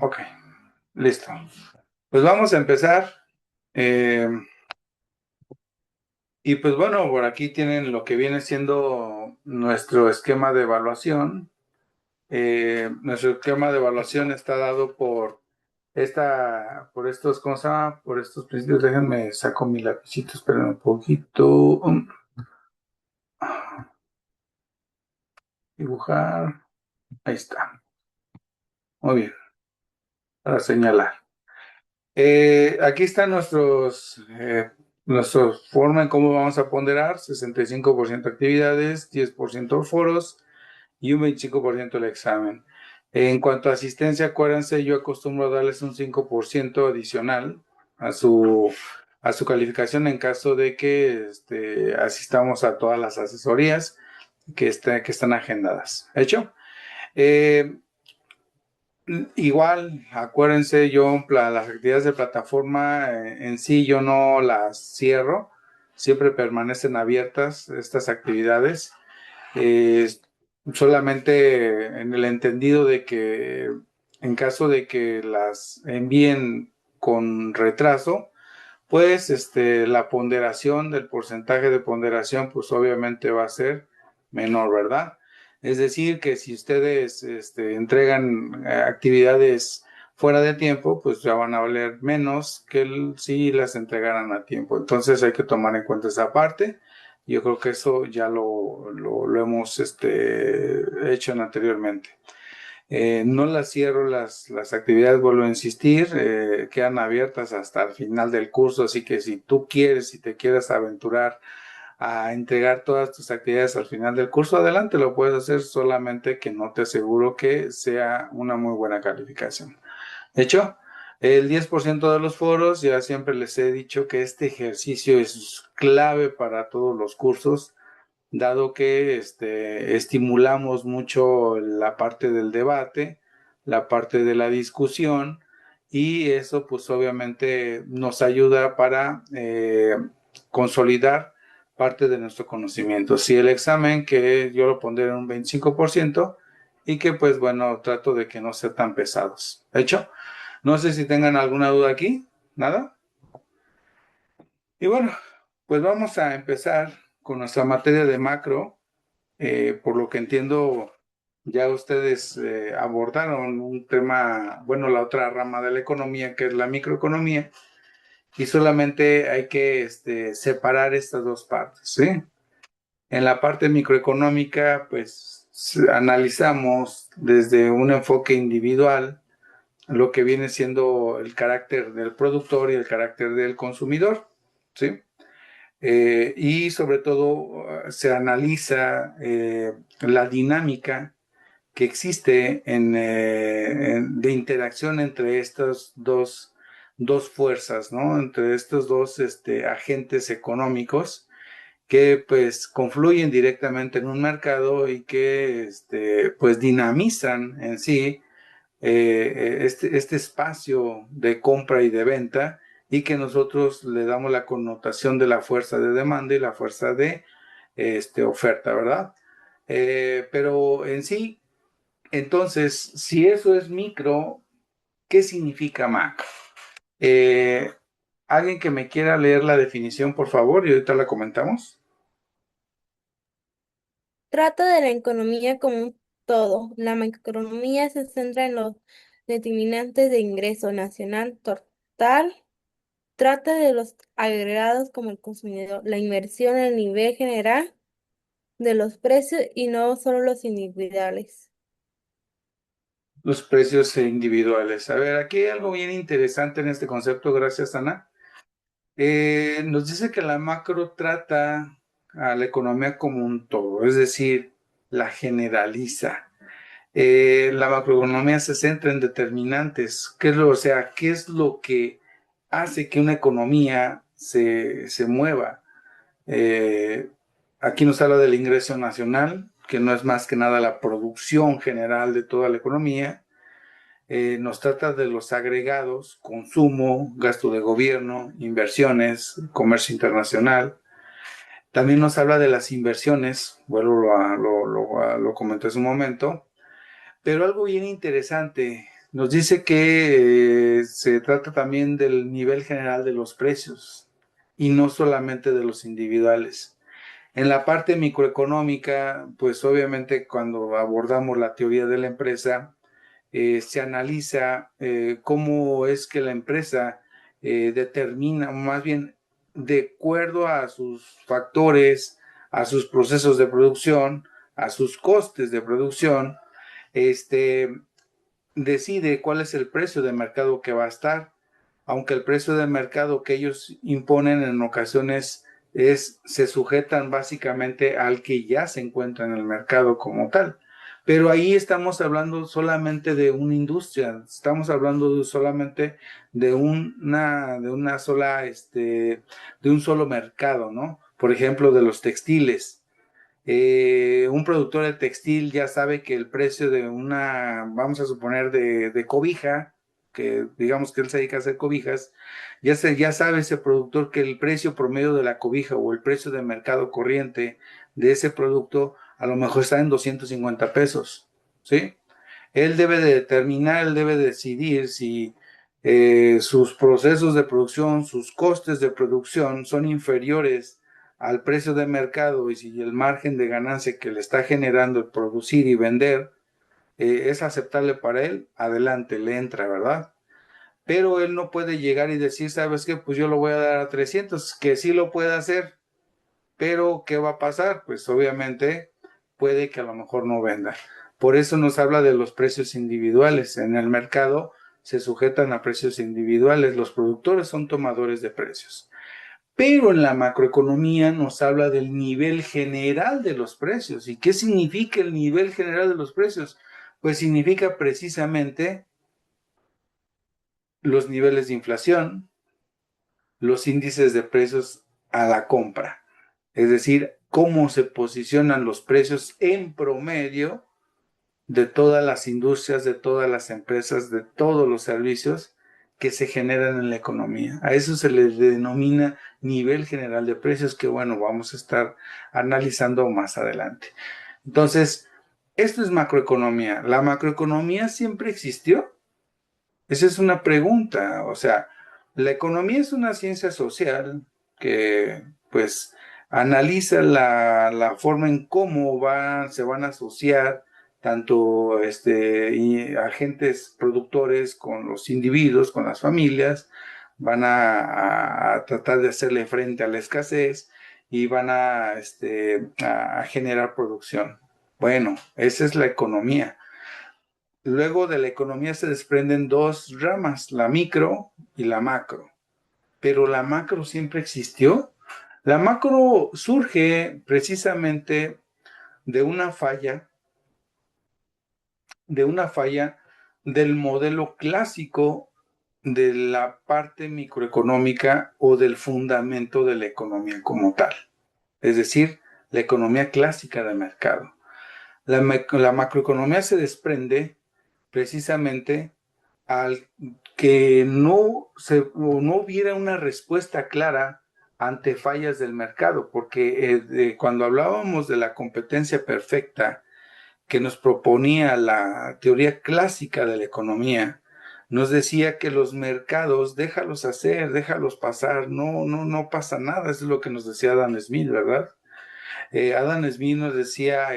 Ok, listo. Pues vamos a empezar. eh, y pues bueno, por aquí tienen lo que viene siendo nuestro esquema de evaluación. Nuestro esquema de evaluación está dado por estos, ¿cómo se llama? Por estos principios. Déjenme saco mi lapicito, esperen un poquito. Dibujar. Ahí está. Muy bien. Para señalar. Aquí están nuestra forma en cómo vamos a ponderar: 65% actividades, 10% foros y un 25% el examen. En cuanto a asistencia, acuérdense, yo acostumbro a darles un 5% adicional a su calificación en caso de que asistamos a todas las asesorías que están agendadas. ¿Hecho? Eh, Igual, acuérdense, las actividades de plataforma en sí yo no las cierro, siempre permanecen abiertas estas actividades, eh, solamente en el entendido de que en caso de que las envíen con retraso, pues la ponderación del porcentaje de ponderación, pues obviamente va a ser menor, ¿verdad? Es decir, que si ustedes entregan actividades fuera de tiempo, pues ya van a valer menos que si las entregaran a tiempo. Entonces hay que tomar en cuenta esa parte. Yo creo que eso ya lo hemos hecho anteriormente. No las cierro las actividades, vuelvo a insistir, quedan abiertas hasta el final del curso, así que si tú quieres, si te quieres aventurar a entregar todas tus actividades al final del curso, adelante, lo puedes hacer, solamente que no te aseguro que sea una muy buena calificación. De hecho, el 10% de los foros, ya siempre les he dicho que este ejercicio es clave para todos los cursos, dado que estimulamos mucho la parte del debate, la parte de la discusión, y eso pues obviamente nos ayuda para consolidar parte de nuestro conocimiento. Si el examen, que yo lo pondré en un 25%, y que pues bueno, trato de que no sean tan pesados. ¿De hecho? No sé si tengan alguna duda aquí. ¿Nada? Y bueno, pues vamos a empezar con nuestra materia de macro. Por lo que entiendo, ya ustedes abordaron un tema, bueno, la otra rama de la economía, que es la microeconomía, y solamente hay que separar estas dos partes, ¿sí? En la parte microeconómica, pues analizamos desde un enfoque individual lo que viene siendo el carácter del productor y el carácter del consumidor, ¿sí? Y sobre todo se analiza la dinámica que existe de interacción entre estas dos fuerzas, ¿no? Entre estos dos agentes económicos que pues confluyen directamente en un mercado y que pues dinamizan en sí este espacio de compra y de venta, y que nosotros le damos la connotación de la fuerza de demanda y la fuerza de oferta, ¿verdad? Pero en sí, entonces, si eso es micro, ¿qué significa macro? Eh, ¿Alguien que me quiera leer la definición, por favor? Y ahorita la comentamos. Trata de la economía como un todo. La macroeconomía se centra en los determinantes de ingreso nacional total. Trata de los agregados como el consumidor, la inversión, el nivel general de los precios y no solo los individuales. Los precios individuales. A ver, aquí hay algo bien interesante en este concepto, gracias, Ana. Nos dice que la macro trata a la economía como un todo, es decir, la generaliza. La macroeconomía se centra en determinantes. ¿Qué es lo que hace que una economía se mueva? Eh, Aquí nos habla del ingreso nacional, que no es más que nada la producción general de toda la economía. Nos trata de los agregados: consumo, gasto de gobierno, inversiones, comercio internacional. También nos habla de las inversiones, vuelvo lo comenté hace un momento, pero algo bien interesante, Nos dice que se trata también del nivel general de los precios y no solamente de los individuales. En la parte microeconómica, pues obviamente cuando abordamos la teoría de la empresa, se analiza cómo es que la empresa determina, más bien de acuerdo a sus factores, a sus procesos de producción, a sus costes de producción, este, decide cuál es el precio de mercado que va a estar, aunque el precio de mercado que ellos imponen en ocasiones se sujetan básicamente al que ya se encuentra en el mercado como tal. Pero ahí estamos hablando solamente de una industria, estamos hablando solamente de una sola, de un solo mercado, ¿no? Por ejemplo, de los textiles. Un productor de textil ya sabe que el precio de una, vamos a suponer, de cobija, que digamos que él se dedica a hacer cobijas, ya sabe ese productor que el precio promedio de la cobija o el precio de mercado corriente de ese producto a lo mejor está en 250 pesos, ¿sí? Él debe de determinar, él debe decidir si sus procesos de producción, sus costes de producción son inferiores al precio de mercado y si el margen de ganancia que le está generando el producir y vender es aceptable para él, adelante, le entra, ¿verdad? Pero él no puede llegar y decir, ¿sabes qué? Pues yo lo voy a dar a 300, que sí lo puede hacer, pero ¿qué va a pasar? Pues obviamente puede que a lo mejor no venda. Por eso nos habla de los precios individuales. En el mercado se sujetan a precios individuales. Los productores son tomadores de precios. Pero en la macroeconomía nos habla del nivel general de los precios. ¿Y qué significa el nivel general de los precios? Pues significa precisamente los niveles de inflación, los índices de precios a la compra. Es decir, cómo se posicionan los precios en promedio de todas las industrias, de todas las empresas, de todos los servicios que se generan en la economía. A eso se le denomina nivel general de precios, que bueno, vamos a estar analizando más adelante. Entonces, esto es macroeconomía. ¿La macroeconomía siempre existió? Esa es una pregunta. O sea, la economía es una ciencia social que pues analiza la forma en cómo se van a asociar tanto agentes productores con los individuos, con las familias, van a tratar de hacerle frente a la escasez y van a generar producción. Bueno, esa es la economía. Luego de la economía se desprenden dos ramas, la micro y la macro. Pero la macro siempre existió. La macro surge precisamente de de una falla del modelo clásico de la parte microeconómica o del fundamento de la economía como tal. Es decir, la economía clásica de mercado. La macroeconomía se desprende precisamente al que no hubiera una respuesta clara ante fallas del mercado, porque cuando hablábamos de la competencia perfecta que nos proponía la teoría clásica de la economía, nos decía que los mercados, déjalos hacer, déjalos pasar, no pasa nada, eso es lo que nos decía Adam Smith, ¿verdad? Adam Smith nos decía,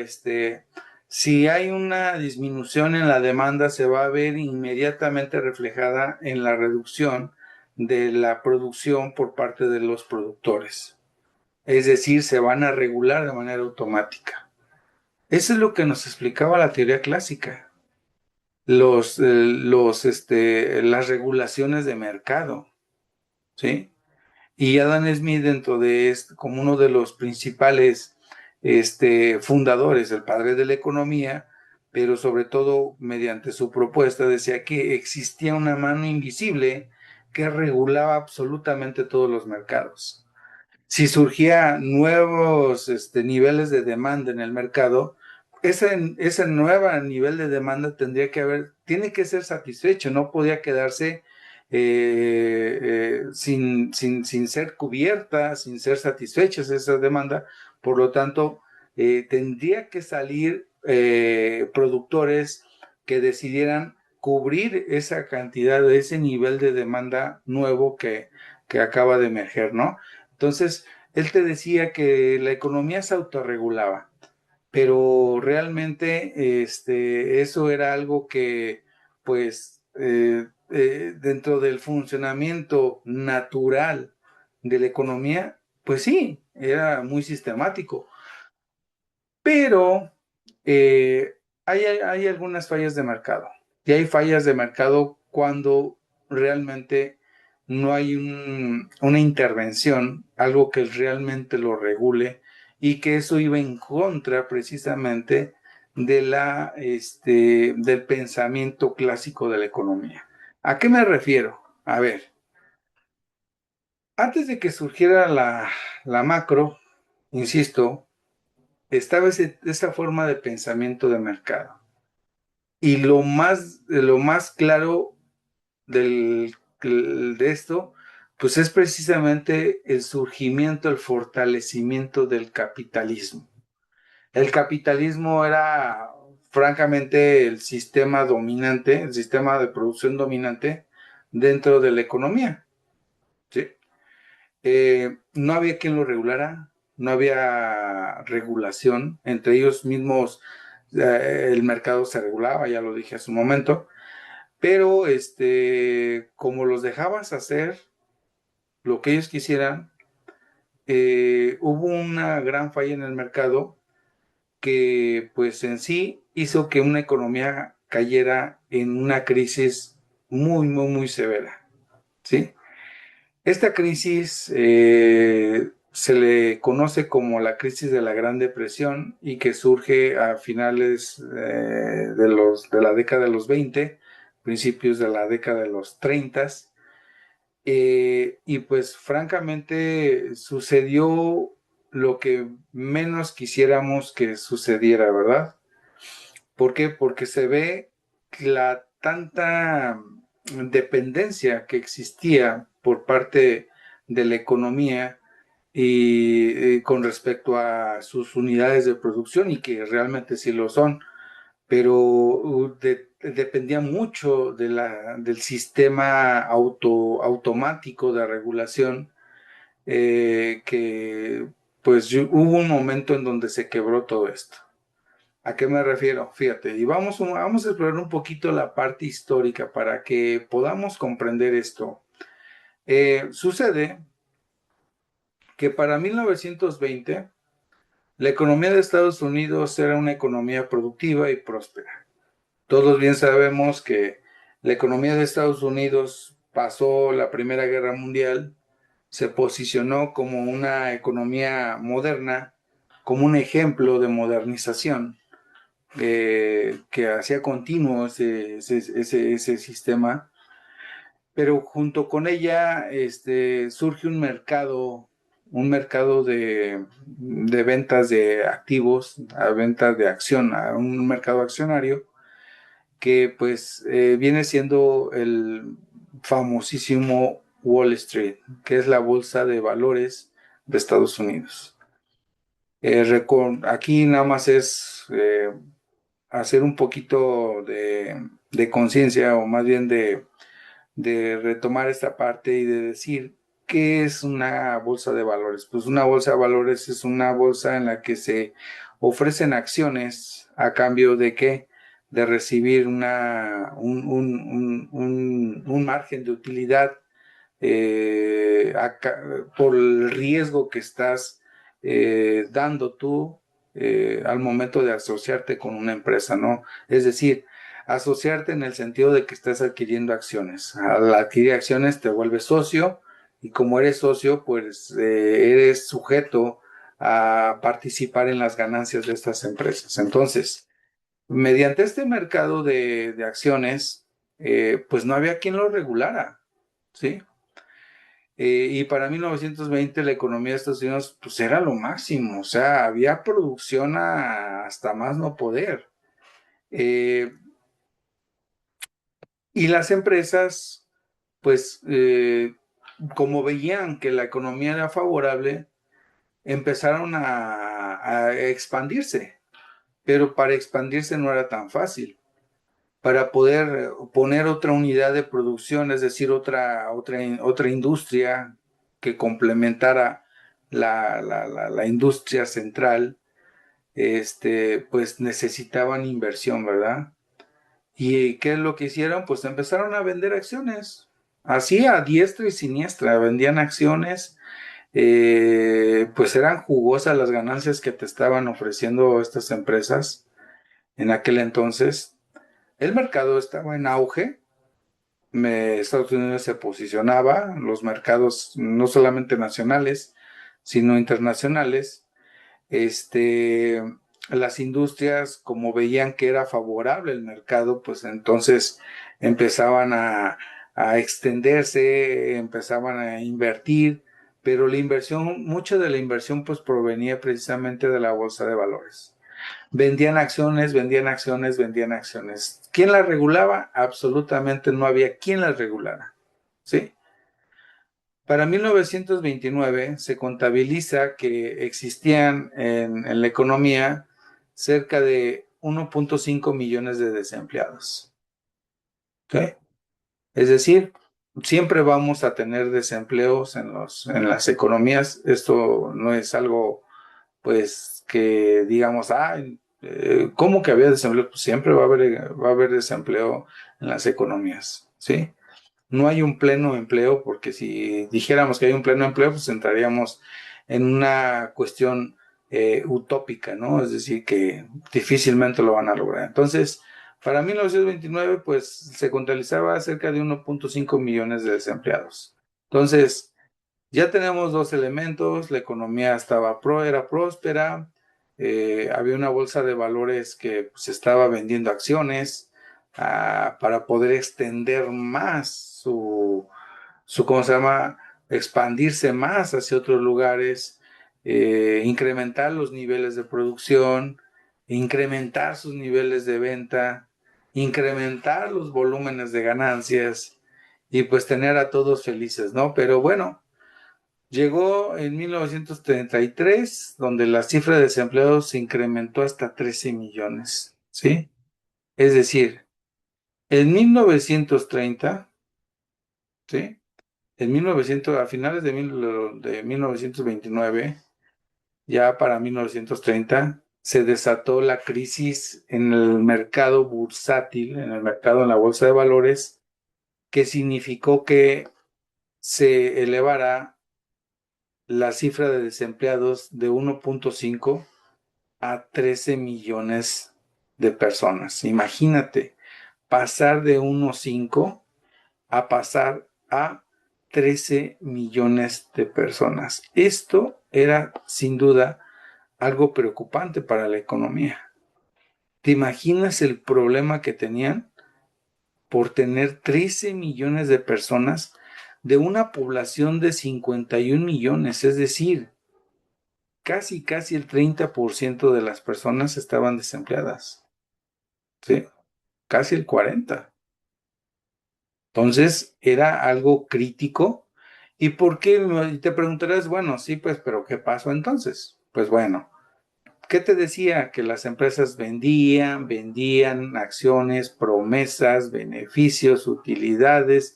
si hay una disminución en la demanda, se va a ver inmediatamente reflejada en la reducción de la producción por parte de los productores. Es decir, se van a regular de manera automática. Eso es lo que nos explicaba la teoría clásica, las regulaciones de mercado, ¿sí? Y Adam Smith, dentro de esto, como uno de los principales fundadores, el padre de la economía, pero sobre todo mediante su propuesta, decía que existía una mano invisible que regulaba absolutamente todos los mercados. Si surgían nuevos niveles de demanda en el mercado, ese nuevo nivel de demanda tiene que ser satisfecho, no podía quedarse sin ser cubierta, sin ser satisfechas esa demanda. Por lo tanto, tendría que salir productores que decidieran cubrir esa cantidad, ese nivel de demanda nuevo que acaba de emerger, ¿no? Entonces, él te decía que la economía se autorregulaba, pero realmente eso era algo que, pues, dentro del funcionamiento natural de la economía, pues sí, era muy sistemático. Pero hay algunas fallas de mercado. Y hay fallas de mercado cuando realmente no hay una intervención, algo que realmente lo regule y que eso iba en contra precisamente del pensamiento clásico de la economía. ¿A qué me refiero? A ver, antes de que surgiera la macro, insisto, estaba esa forma de pensamiento de mercado. Y lo más claro de esto, pues es precisamente el surgimiento, el fortalecimiento del capitalismo. El capitalismo era francamente el sistema dominante, el sistema de producción dominante dentro de la economía, ¿sí? No había quien lo regulara, no había regulación, entre ellos mismos el mercado se regulaba, ya lo dije hace un momento, pero como los dejabas hacer lo que ellos quisieran, hubo una gran falla en el mercado que pues en sí hizo que una economía cayera en una crisis muy, muy, muy severa, ¿sí? Esta crisis se le conoce como la crisis de la Gran Depresión y que surge a finales de la década de los 20, principios de la década de los 30, y pues francamente sucedió lo que menos quisiéramos que sucediera, ¿verdad? ¿Por qué? Porque se ve la tanta dependencia que existía por parte de la economía y con respecto a sus unidades de producción y que realmente sí lo son, pero dependía mucho del sistema automático de regulación que pues hubo un momento en donde se quebró todo esto. ¿A qué me refiero? Fíjate, y vamos a explorar un poquito la parte histórica para que podamos comprender esto. Sucede que para 1920 la economía de Estados Unidos era una economía productiva y próspera. Todos bien sabemos que la economía de Estados Unidos pasó la Primera Guerra Mundial, se posicionó como una economía moderna, como un ejemplo de modernización que hacía continuo ese sistema, pero junto con ella surge un mercado de ventas de activos, a ventas de acción, a un mercado accionario que pues viene siendo el famosísimo Wall Street, que es la bolsa de valores de Estados Unidos. Aquí nada más es hacer un poquito de conciencia o más bien de retomar esta parte y de decir, ¿qué es una bolsa de valores? Pues una bolsa de valores es una bolsa en la que se ofrecen acciones a cambio de qué? De recibir un margen de utilidad por el riesgo que estás dando tú al momento de asociarte con una empresa, ¿no? Es decir, asociarte en el sentido de que estás adquiriendo acciones. Al adquirir acciones te vuelves socio y como eres socio, pues eres sujeto a participar en las ganancias de estas empresas. Entonces, mediante este mercado de acciones, pues no había quien lo regulara, ¿sí? Y para 1920 la economía de Estados Unidos pues era lo máximo, o sea, había producción hasta más no poder. Eh, y las empresas, pues, como veían que la economía era favorable, empezaron a expandirse, pero para expandirse no era tan fácil. para poder poner otra unidad de producción, es decir, otra industria que complementara la industria central, pues necesitaban inversión, ¿verdad? ¿Y qué es lo que hicieron? Pues empezaron a vender acciones, así a diestra y siniestra, vendían acciones, pues eran jugosas las ganancias que te estaban ofreciendo estas empresas en aquel entonces. El mercado estaba en auge, Estados Unidos se posicionaba, los mercados no solamente nacionales, sino internacionales, este, las industrias, como veían que era favorable el mercado, pues entonces empezaban a extenderse, empezaban a invertir, pero la inversión, mucha de la inversión pues provenía precisamente de la bolsa de valores. Vendían acciones, vendían acciones, vendían acciones. ¿Quién las regulaba? Absolutamente no había quien las regulara. ¿Sí? Para 1929 se contabiliza que existían en la economía cerca de 1.5 millones de desempleados. ¿Ok? Es decir, siempre vamos a tener desempleos en las economías. Esto no es algo, pues, que digamos, ¿cómo que había desempleo? Pues siempre va a haber desempleo en las economías, ¿sí? No hay un pleno empleo, porque si dijéramos que hay un pleno empleo, pues entraríamos en una cuestión utópica, ¿no? Es decir, que difícilmente lo van a lograr. Entonces, para 1929, pues se contabilizaba cerca de 1.5 millones de desempleados. Entonces, ya tenemos dos elementos, la economía era próspera, había una bolsa de valores que se estaba vendiendo acciones para poder extender más ¿cómo se llama? Expandirse más hacia otros lugares, incrementar los niveles de producción, incrementar sus niveles de venta, incrementar los volúmenes de ganancias y pues tener a todos felices, ¿no? Pero bueno. Llegó en 1933, donde la cifra de desempleados se incrementó hasta 13 millones, ¿sí? Es decir, en 1930, ¿sí? A finales de 1929, ya para 1930, se desató la crisis en el mercado bursátil, en el mercado en la bolsa de valores, que significó que se elevara la cifra de desempleados de 1.5 a 13 millones de personas. Imagínate, pasar de 1.5 a pasar a 13 millones de personas. Esto era sin duda algo preocupante para la economía. ¿Te imaginas el problema que tenían por tener 13 millones de personas de una población de 51 millones? Es decir, casi el 30% de las personas estaban desempleadas, ¿sí? Casi el 40%. Entonces, era algo crítico. ¿Y por qué? Y te preguntarás, bueno, sí, pues, pero ¿qué pasó entonces? Pues bueno, ¿qué te decía? Que las empresas vendían acciones, promesas, beneficios, utilidades,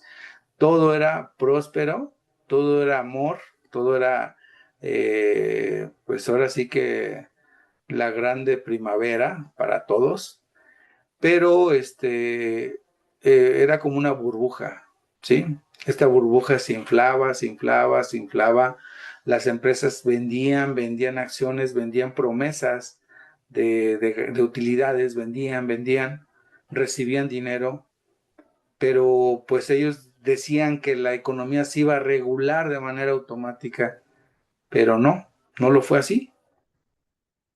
todo era próspero, todo era amor, todo era, pues ahora sí que la grande primavera para todos, pero era como una burbuja, ¿sí? Esta burbuja se inflaba, se inflaba, se inflaba. Las empresas vendían acciones, vendían promesas de utilidades, vendían, recibían dinero, pero pues ellos decían que la economía se iba a regular de manera automática, pero no lo fue así.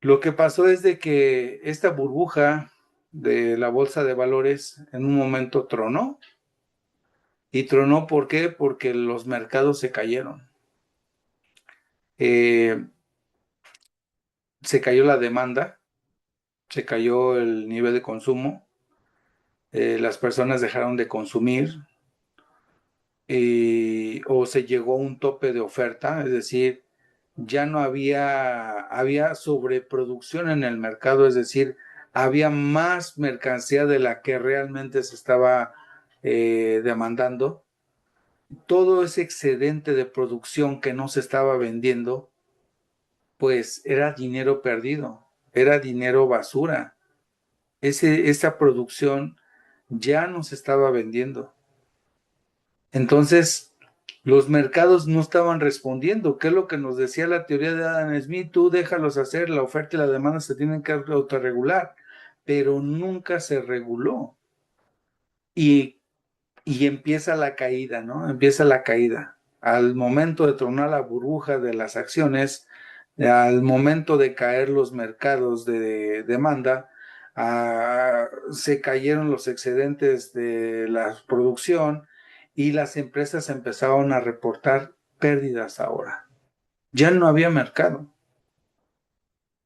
Lo que pasó es de que esta burbuja de la bolsa de valores en un momento tronó. ¿Y tronó por qué? Porque los mercados se cayeron. Eh, Se cayó la demanda, se cayó el nivel de consumo, las personas dejaron de consumir, o se llegó a un tope de oferta, es decir, ya no había sobreproducción en el mercado, es decir, había más mercancía de la que realmente se estaba demandando. Todo ese excedente de producción que no se estaba vendiendo, pues era dinero perdido, era dinero basura. Esa producción ya no se estaba vendiendo. Entonces, los mercados no estaban respondiendo. ¿Qué es lo que nos decía la teoría de Adam Smith? Tú déjalos hacer, la oferta y la demanda se tienen que autorregular, pero nunca se reguló. Y, y empieza la caída, ¿no? Empieza la caída. Al momento de tronar la burbuja de las acciones, al momento de caer los mercados de demanda, se cayeron los excedentes de la producción y las empresas empezaron a reportar pérdidas ahora. Ya no había mercado.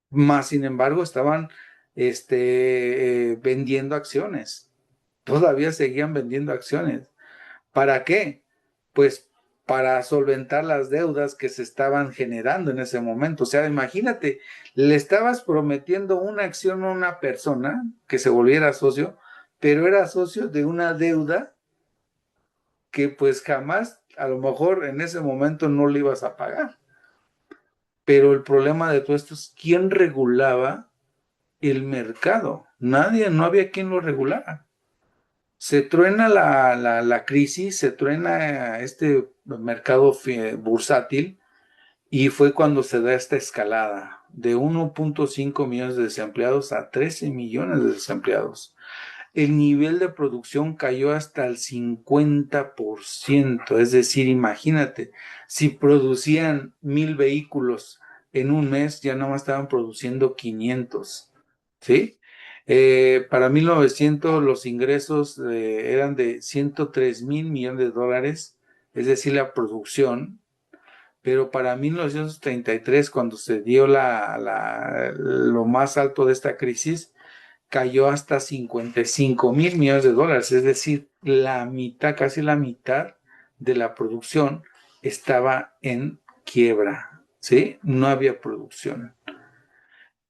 Más sin embargo, estaban vendiendo acciones. Todavía seguían vendiendo acciones. ¿Para qué? Pues para solventar las deudas que se estaban generando en ese momento. O sea, imagínate, le estabas prometiendo una acción a una persona que se volviera socio, pero era socio de una deuda que pues jamás, a lo mejor en ese momento no le ibas a pagar. Pero el problema de todo esto es quién regulaba el mercado. Nadie, no había quien lo regulara. Se truena la crisis, se truena este mercado bursátil y fue cuando se da esta escalada de 1.5 millones de desempleados a 13 millones de desempleados. El nivel de producción cayó hasta el 50%, es decir, imagínate, si producían 1,000 vehículos en un mes, ya no más estaban produciendo 500, ¿sí? Para 1900 los ingresos eran de 103,000 millones de dólares, es decir, la producción, pero para 1933, cuando se dio lo más alto de esta crisis, cayó hasta 55,000 millones de dólares, es decir, la mitad, casi la mitad de la producción estaba en quiebra, ¿sí? No había producción.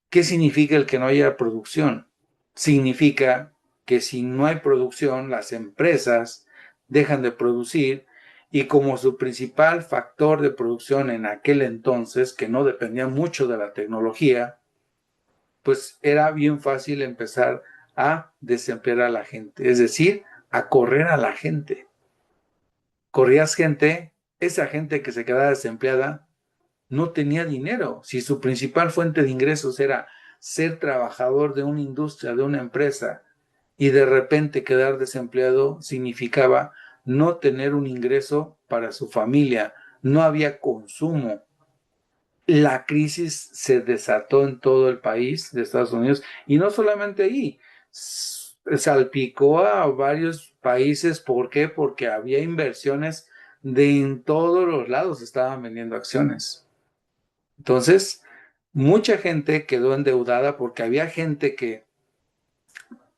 ¿Qué significa el que no haya producción? Significa que si no hay producción, las empresas dejan de producir y como su principal factor de producción en aquel entonces, que no dependía mucho de la tecnología, pues era bien fácil empezar a desemplear a la gente, es decir, a correr a la gente. Corrías gente, esa gente que se quedaba desempleada no tenía dinero. Si su principal fuente de ingresos era ser trabajador de una industria, de una empresa, y de repente quedar desempleado significaba no tener un ingreso para su familia, no había consumo. La crisis se desató en todo el país de Estados Unidos y no solamente ahí, salpicó a varios países. ¿Por qué? Porque había inversiones de en todos los lados estaban vendiendo acciones. Entonces, mucha gente quedó endeudada porque había gente que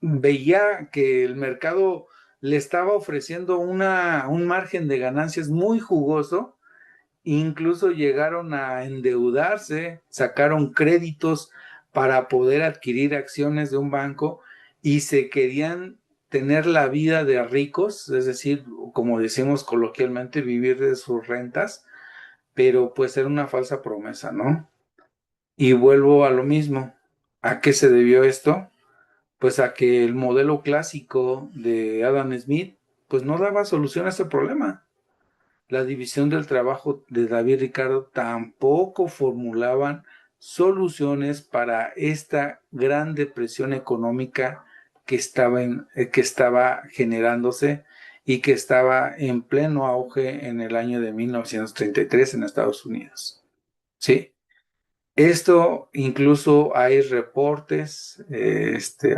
veía que el mercado le estaba ofreciendo un margen de ganancias muy jugoso. Incluso llegaron a endeudarse, sacaron créditos para poder adquirir acciones de un banco y se querían tener la vida de ricos, es decir, como decimos coloquialmente, vivir de sus rentas, pero pues era una falsa promesa, ¿no? Y vuelvo a lo mismo. ¿A qué se debió esto? Pues a que el modelo clásico de Adam Smith pues no daba solución a ese problema. La división del trabajo de David Ricardo tampoco formulaban soluciones para esta gran depresión económica que estaba generándose y que estaba en pleno auge en el año de 1933 en Estados Unidos. ¿Sí? Esto incluso hay reportes,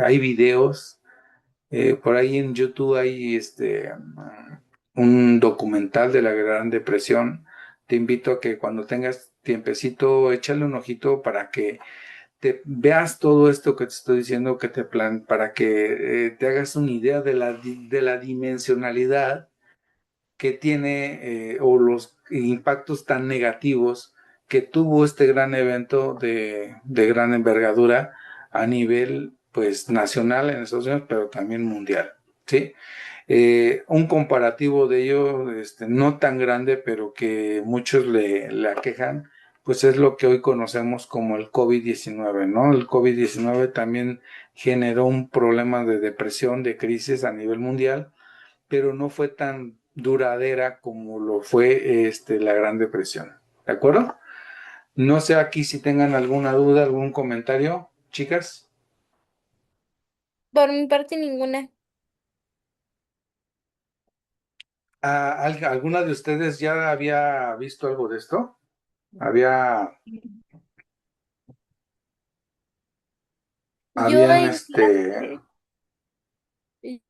hay videos, por ahí en YouTube hay un documental de la Gran Depresión. Te invito a que cuando tengas tiempecito, échale un ojito para que te veas todo esto que te estoy diciendo, para que te hagas una idea de la dimensionalidad que tiene o los impactos tan negativos que tuvo este gran evento de gran envergadura a nivel pues nacional en Estados Unidos, pero también mundial, ¿sí? Un comparativo de ello, no tan grande, pero que muchos le aquejan, pues es lo que hoy conocemos como el COVID-19, ¿no? El COVID-19 también generó un problema de depresión, de crisis a nivel mundial, pero no fue tan duradera como lo fue la Gran Depresión. ¿De acuerdo? No sé aquí si tengan alguna duda, algún comentario, chicas. Por mi parte, ninguna. ¿Alguna de ustedes ya había visto algo de esto? Había, Yo habían, en clase,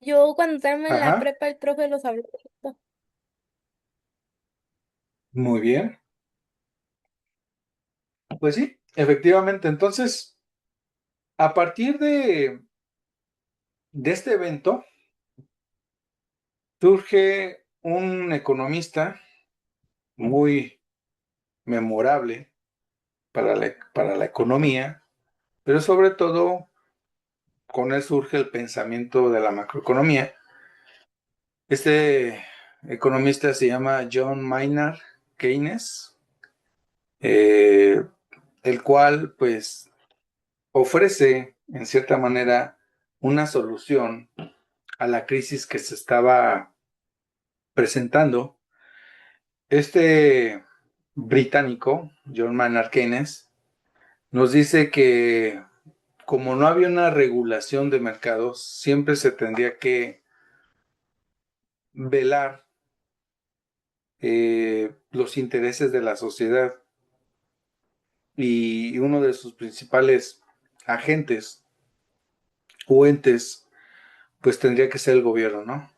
yo cuando estaba en la ajá, prepa, el profe los habló. muy bien. Pues sí, efectivamente. Entonces, a partir de este evento, surge un economista muy memorable para la economía, pero sobre todo con él surge el pensamiento de la macroeconomía. Este economista se llama John Maynard Keynes, eh, el cual pues ofrece en cierta manera una solución a la crisis que se estaba presentando. Este británico, John Maynard Keynes, nos dice que como no había una regulación de mercados, siempre se tendría que velar los intereses de la sociedad, y uno de sus principales agentes o entes pues tendría que ser el gobierno, ¿no?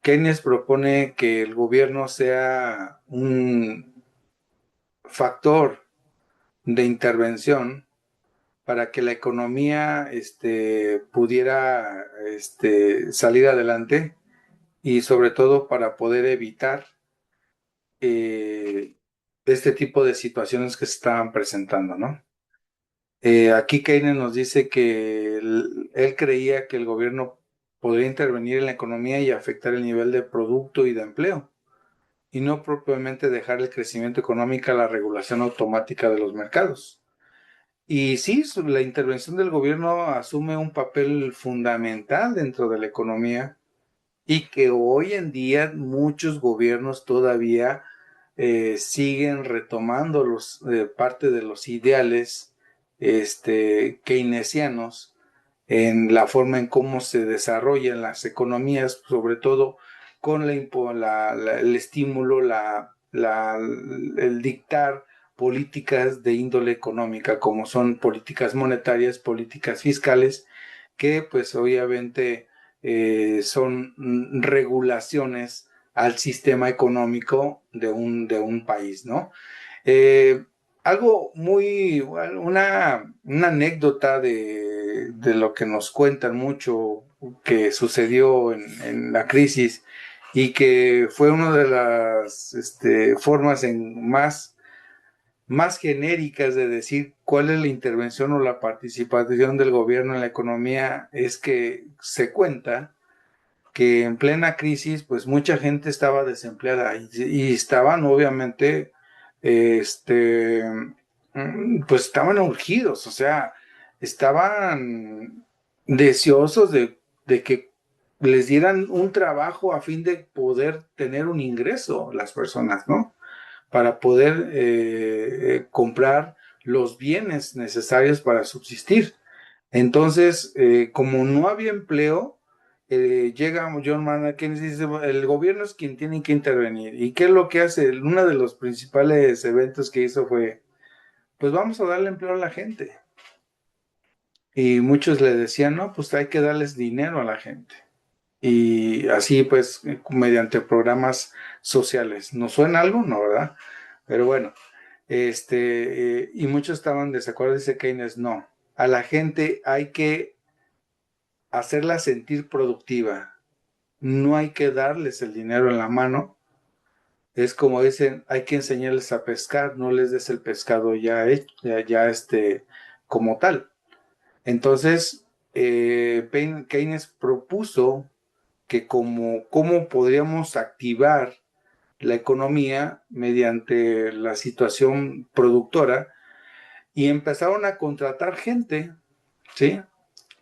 Keynes propone que el gobierno sea un factor de intervención para que la economía pudiera salir adelante, y sobre todo para poder evitar eh, este tipo de situaciones que se estaban presentando, ¿no? Aquí Keynes nos dice que él creía que el gobierno podría intervenir en la economía y afectar el nivel de producto y de empleo, y no propiamente dejar el crecimiento económico a la regulación automática de los mercados. Y sí, la intervención del gobierno asume un papel fundamental dentro de la economía, y que hoy en día muchos gobiernos todavía siguen retomando parte de los ideales keynesianos en la forma en cómo se desarrollan las economías, sobre todo con el estímulo, el dictar políticas de índole económica, como son políticas monetarias, políticas fiscales, que pues obviamente son regulaciones al sistema económico de un país, ¿no? Eh, una anécdota de lo que nos cuentan mucho que sucedió en la crisis, y que fue una de las formas más genéricas de decir cuál es la intervención o la participación del gobierno en la economía, es que se cuenta que en plena crisis, pues mucha gente estaba desempleada, y estaban obviamente, este, pues estaban urgidos, o sea, estaban deseosos de que les dieran un trabajo a fin de poder tener un ingreso las personas, ¿no? Para poder comprar los bienes necesarios para subsistir. Entonces, como no había empleo, llega John Maynard Keynes y dice, el gobierno es quien tiene que intervenir. ¿Y qué es lo que hace? Uno de los principales eventos que hizo fue, pues vamos a darle empleo a la gente. Y muchos le decían, no, pues hay que darles dinero a la gente. Y así pues, mediante programas sociales. ¿Nos suena algo? No, ¿verdad? Pero bueno, y muchos estaban en desacuerdo, dice Keynes, no, a la gente hay que hacerla sentir productiva, no hay que darles el dinero en la mano. Es como dicen, hay que enseñarles a pescar, no les des el pescado ya como tal. Entonces, Keynes propuso que cómo podríamos activar la economía mediante la situación productora y empezaron a contratar gente, ¿sí?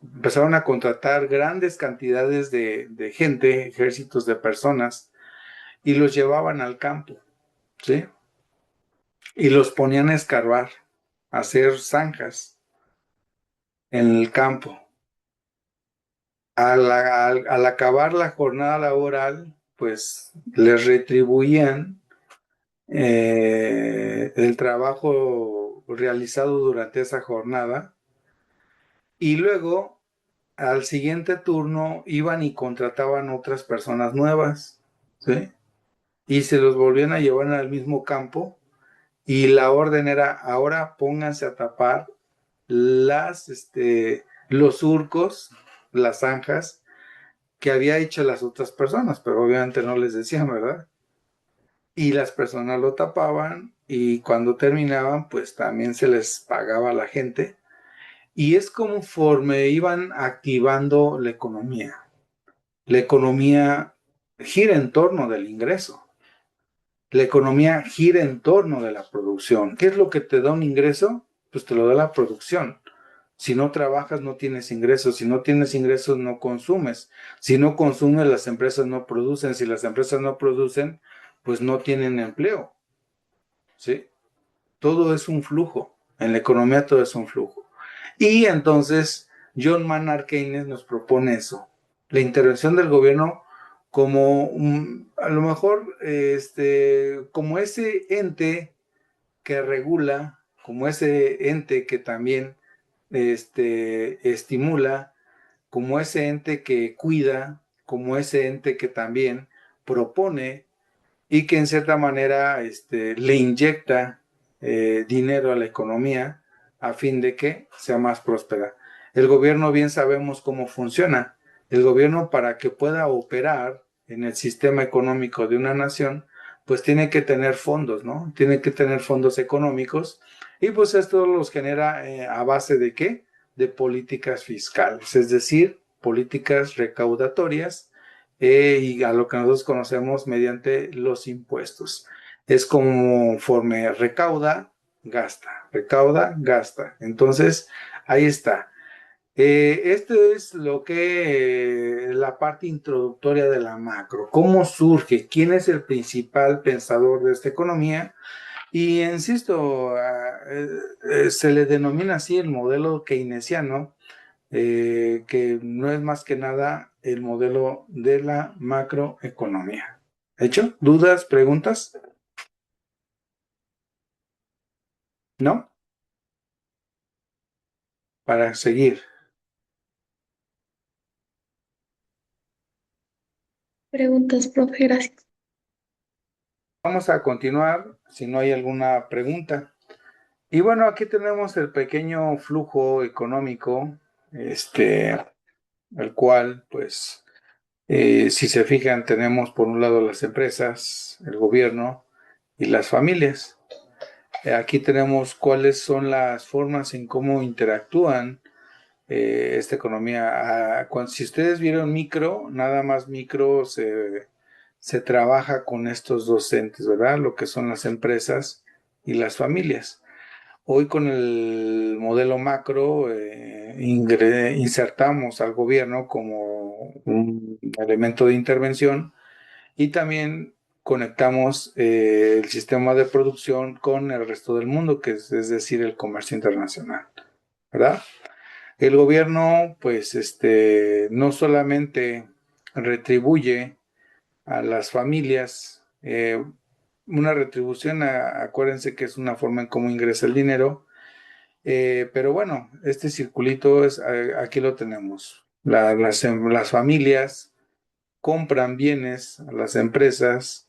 Empezaron a contratar grandes cantidades de gente, ejércitos de personas, y los llevaban al campo, ¿sí? Y los ponían a escarbar, a hacer zanjas en el campo. Al acabar la jornada laboral, pues les retribuían el trabajo realizado durante esa jornada y luego al siguiente turno iban y contrataban otras personas nuevas, ¿sí? Y se los volvían a llevar al mismo campo y la orden era, ahora pónganse a tapar los surcos, las zanjas que había hecho las otras personas, pero obviamente no les decían, ¿verdad? Y las personas lo tapaban y cuando terminaban, pues también se les pagaba a la gente. Y es conforme iban activando la economía. La economía gira en torno del ingreso. La economía gira en torno de la producción. ¿Qué es lo que te da un ingreso? Pues te lo da la producción. Si no trabajas, no tienes ingresos. Si no tienes ingresos, no consumes. Si no consumes, las empresas no producen. Si las empresas no producen, pues no tienen empleo. ¿Sí? Todo es un flujo. En la economía todo es un flujo. Y entonces John Maynard Keynes nos propone eso. La intervención del gobierno como a lo mejor como ese ente que regula, como ese ente que también estimula, como ese ente que cuida, como ese ente que también propone y que en cierta manera le inyecta dinero a la economía a fin de que sea más próspera. El gobierno bien sabemos cómo funciona. El gobierno para que pueda operar en el sistema económico de una nación, pues tiene que tener fondos, ¿no? Tiene que tener fondos económicos y pues esto los genera a base de ¿qué? De políticas fiscales, es decir, políticas recaudatorias y a lo que nosotros conocemos mediante los impuestos. Es conforme recauda, gasta. Entonces, ahí está. Esto es lo que la parte introductoria de la macro. ¿Cómo surge? ¿Quién es el principal pensador de esta economía? Y insisto, se le denomina así el modelo keynesiano, que no es más que nada el modelo de la macroeconomía. ¿Hecho? ¿Dudas, preguntas? ¿No? Para seguir. Preguntas, profe, gracias. Vamos a continuar si no hay alguna pregunta. Y bueno, aquí tenemos el pequeño flujo económico, el cual, pues, si se fijan, tenemos por un lado las empresas, el gobierno y las familias. Aquí tenemos cuáles son las formas en cómo interactúan esta economía. Si ustedes vieron micro, nada más micro se trabaja con estos dos entes, ¿verdad? Lo que son las empresas y las familias. Hoy con el modelo macro insertamos al gobierno como un elemento de intervención y también conectamos el sistema de producción con el resto del mundo, que es decir, el comercio internacional, ¿verdad? El gobierno, pues, no solamente retribuye a las familias, una retribución, acuérdense que es una forma en cómo ingresa el dinero, pero bueno, este circulito aquí lo tenemos. Las familias compran bienes a las empresas,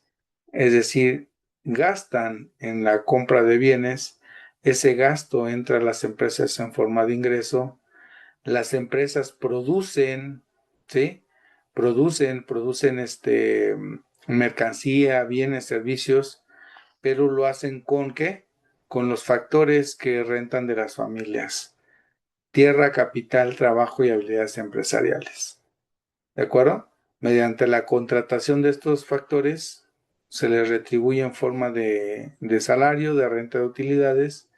es decir, gastan en la compra de bienes, ese gasto entra a las empresas en forma de ingreso, las empresas producen, ¿sí? Producen mercancía, bienes, servicios, pero lo hacen ¿con qué? Con los factores que rentan de las familias. tierra, capital, trabajo y habilidades empresariales. ¿De acuerdo? Mediante la contratación de estos factores, se les retribuye en forma de salario, de renta de utilidades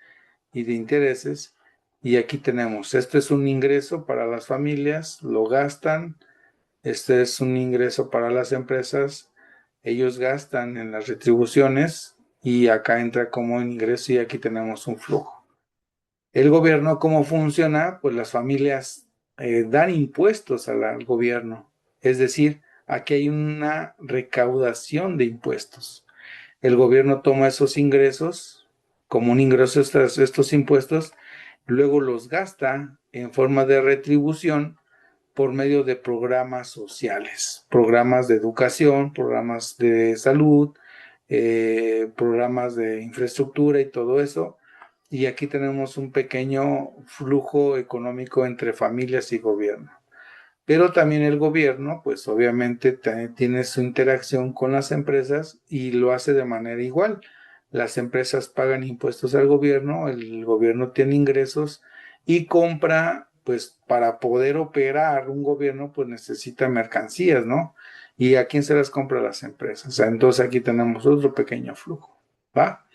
y de intereses. Y aquí tenemos, este es un ingreso para las familias, lo gastan, este es un ingreso para las empresas, ellos gastan en las retribuciones y acá entra como ingreso y aquí tenemos un flujo. El gobierno, ¿cómo funciona? Pues las familias dan impuestos al gobierno, es decir, aquí hay una recaudación de impuestos. El gobierno toma esos ingresos, como un ingreso estos impuestos, luego los gasta en forma de retribución por medio de programas sociales, programas de educación, programas de salud, programas de infraestructura y todo eso. Y aquí tenemos un pequeño flujo económico entre familias y gobierno. Pero también el gobierno, pues obviamente tiene su interacción con las empresas y lo hace de manera igual. Las empresas pagan impuestos al gobierno, el gobierno tiene ingresos y compra, pues para poder operar un gobierno, pues necesita mercancías, ¿no? ¿Y a quién se las compra? Las empresas. O sea, entonces aquí tenemos otro pequeño flujo, ¿va?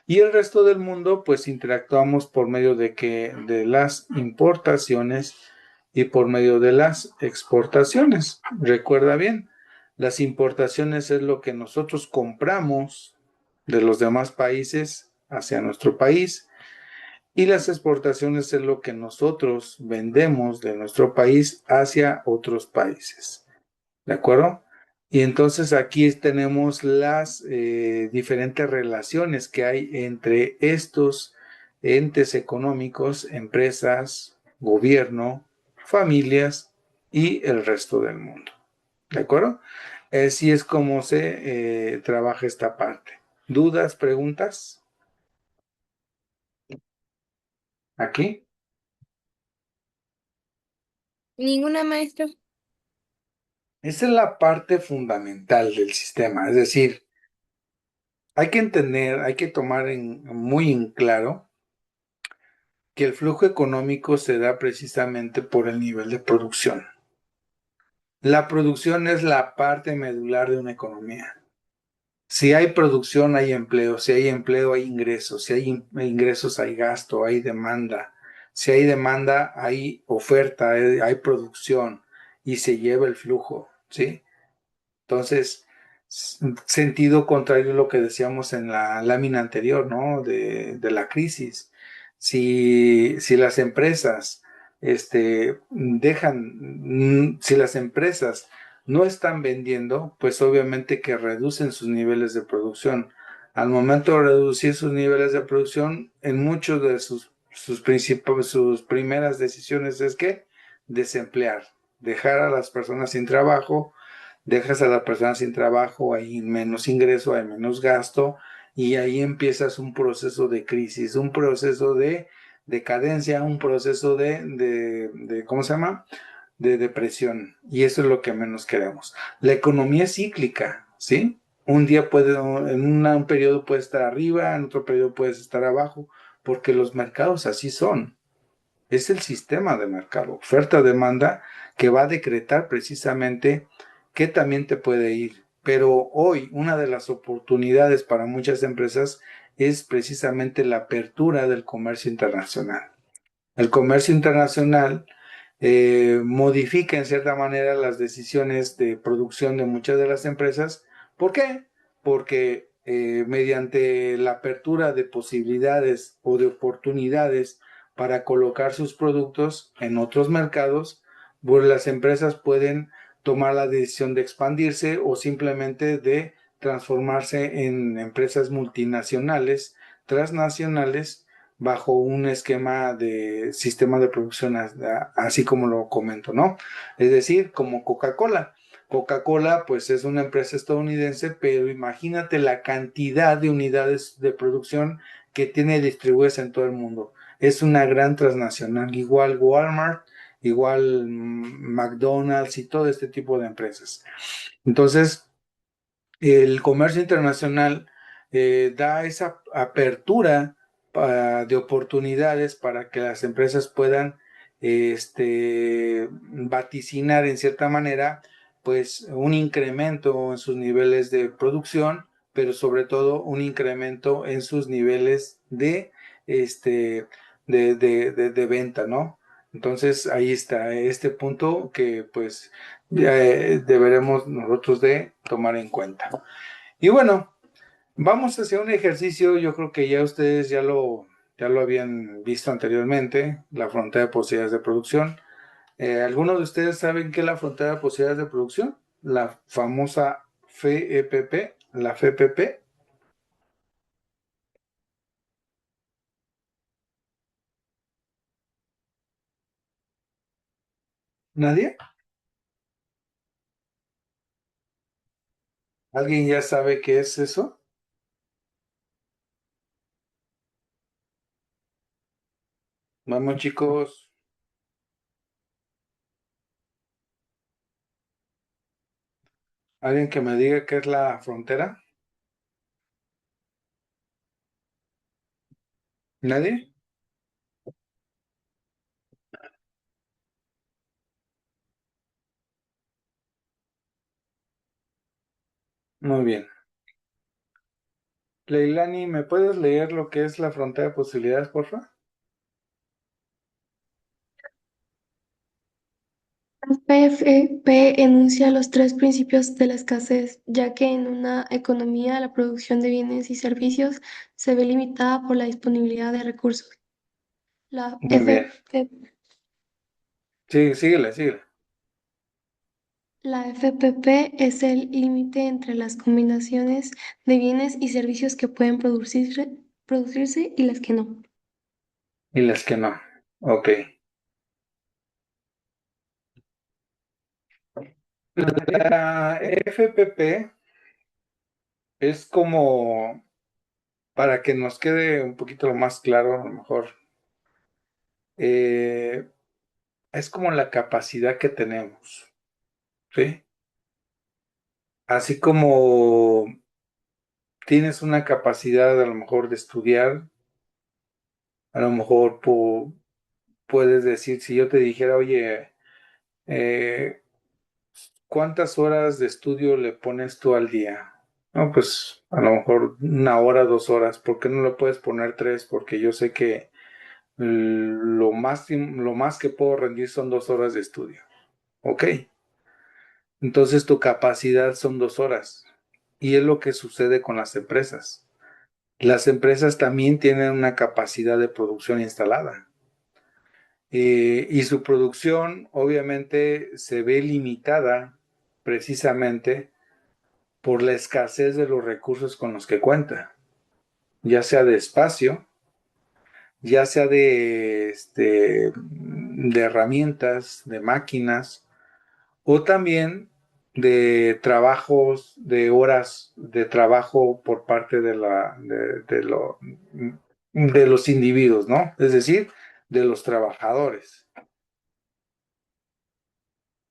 Y el resto del mundo, pues interactuamos por medio de las importaciones y por medio de las exportaciones. Recuerda bien, las importaciones es lo que nosotros compramos de los demás países hacia nuestro país y las exportaciones es lo que nosotros vendemos de nuestro país hacia otros países. ¿De acuerdo? Y entonces aquí tenemos las diferentes relaciones que hay entre estos entes económicos, empresas, gobierno, familias y el resto del mundo. ¿De acuerdo? Así es como se trabaja esta parte. ¿Dudas, preguntas? Aquí. Ninguna, maestro. Esa es la parte fundamental del sistema. Es decir, hay que entender, hay que tomar muy en claro que el flujo económico se da precisamente por el nivel de producción. La producción es la parte medular de una economía. Si hay producción, hay empleo. Si hay empleo, hay ingresos. Si hay ingresos, hay gasto, hay demanda. Si hay demanda, hay oferta, hay producción y se lleva el flujo, ¿sí? Entonces, sentido contrario a lo que decíamos en la lámina anterior, ¿no? De la crisis. Si las empresas si las empresas no están vendiendo, pues obviamente que reducen sus niveles de producción. Al momento de reducir sus niveles de producción, en muchos de sus primeras decisiones es que desemplear, dejar a las personas sin trabajo. Dejas a la persona sin trabajo, hay menos ingreso, hay menos gasto y ahí empiezas un proceso de crisis, un proceso de decadencia, un proceso ¿cómo se llama? De depresión. Y eso es lo que menos queremos. La economía es cíclica, ¿sí? Un día un periodo puede estar arriba, en otro periodo puedes estar abajo, porque los mercados así son. Es el sistema de mercado, oferta-demanda, que va a decretar precisamente qué también te puede ir. Pero hoy una de las oportunidades para muchas empresas es precisamente la apertura del comercio internacional. El comercio internacional modifica en cierta manera las decisiones de producción de muchas de las empresas. ¿Por qué? Porque mediante la apertura de posibilidades o de oportunidades para colocar sus productos en otros mercados, pues las empresas pueden tomar la decisión de expandirse o simplemente de transformarse en empresas multinacionales, transnacionales, bajo un esquema de sistema de producción, así como lo comento, ¿no? Es decir, como Coca-Cola. Coca-Cola, pues es una empresa estadounidense, pero imagínate la cantidad de unidades de producción que tiene distribuidas en todo el mundo. Es una gran transnacional, igual Walmart, igual McDonald's y todo este tipo de empresas. Entonces, el comercio internacional da esa apertura de oportunidades para que las empresas puedan vaticinar en cierta manera, pues un incremento en sus niveles de producción, pero sobre todo un incremento en sus niveles este, de venta, ¿no? Entonces ahí está este punto que pues deberemos nosotros de tomar en cuenta. Y bueno, vamos a hacer un ejercicio, yo creo que ya ustedes ya lo habían visto anteriormente, la frontera de posibilidades de producción. ¿Algunos de ustedes saben qué es la frontera de posibilidades de producción? La famosa FEPP, la FPP. ¿Nadie? ¿Alguien ya sabe qué es eso? Vamos, chicos. ¿Alguien que me diga qué es la frontera? ¿Nadie? Muy bien. Leilani, ¿me puedes leer lo que es la frontera de posibilidades, por favor? La PFP enuncia los tres principios de la escasez, ya que en una economía la producción de bienes y servicios se ve limitada por la disponibilidad de recursos. La Muy bien. FP Sí, síguele, síguele. La FPP es el límite entre las combinaciones de bienes y servicios que pueden producirse y las que no. Y las que no. Ok. La FPP es como, para que nos quede un poquito más claro, a lo mejor, eh, es como la capacidad que tenemos, ¿sí? Así como tienes una capacidad a lo mejor de estudiar, a lo mejor puedes decir, si yo te dijera, oye, eh, ¿cuántas horas de estudio le pones tú al día? No, pues a lo mejor 1 hora, 2 horas. ¿Por qué no le puedes poner 3? Porque yo sé que lo más que puedo rendir son 2 horas de estudio. Ok. Entonces tu capacidad son 2 horas. Y es lo que sucede con las empresas. Las empresas también tienen una capacidad de producción instalada. Y su producción obviamente se ve limitada precisamente por la escasez de los recursos con los que cuenta, ya sea de espacio, ya sea de herramientas, de máquinas, o también de trabajos, de horas de trabajo por parte de los individuos, ¿no? Es decir, de los trabajadores.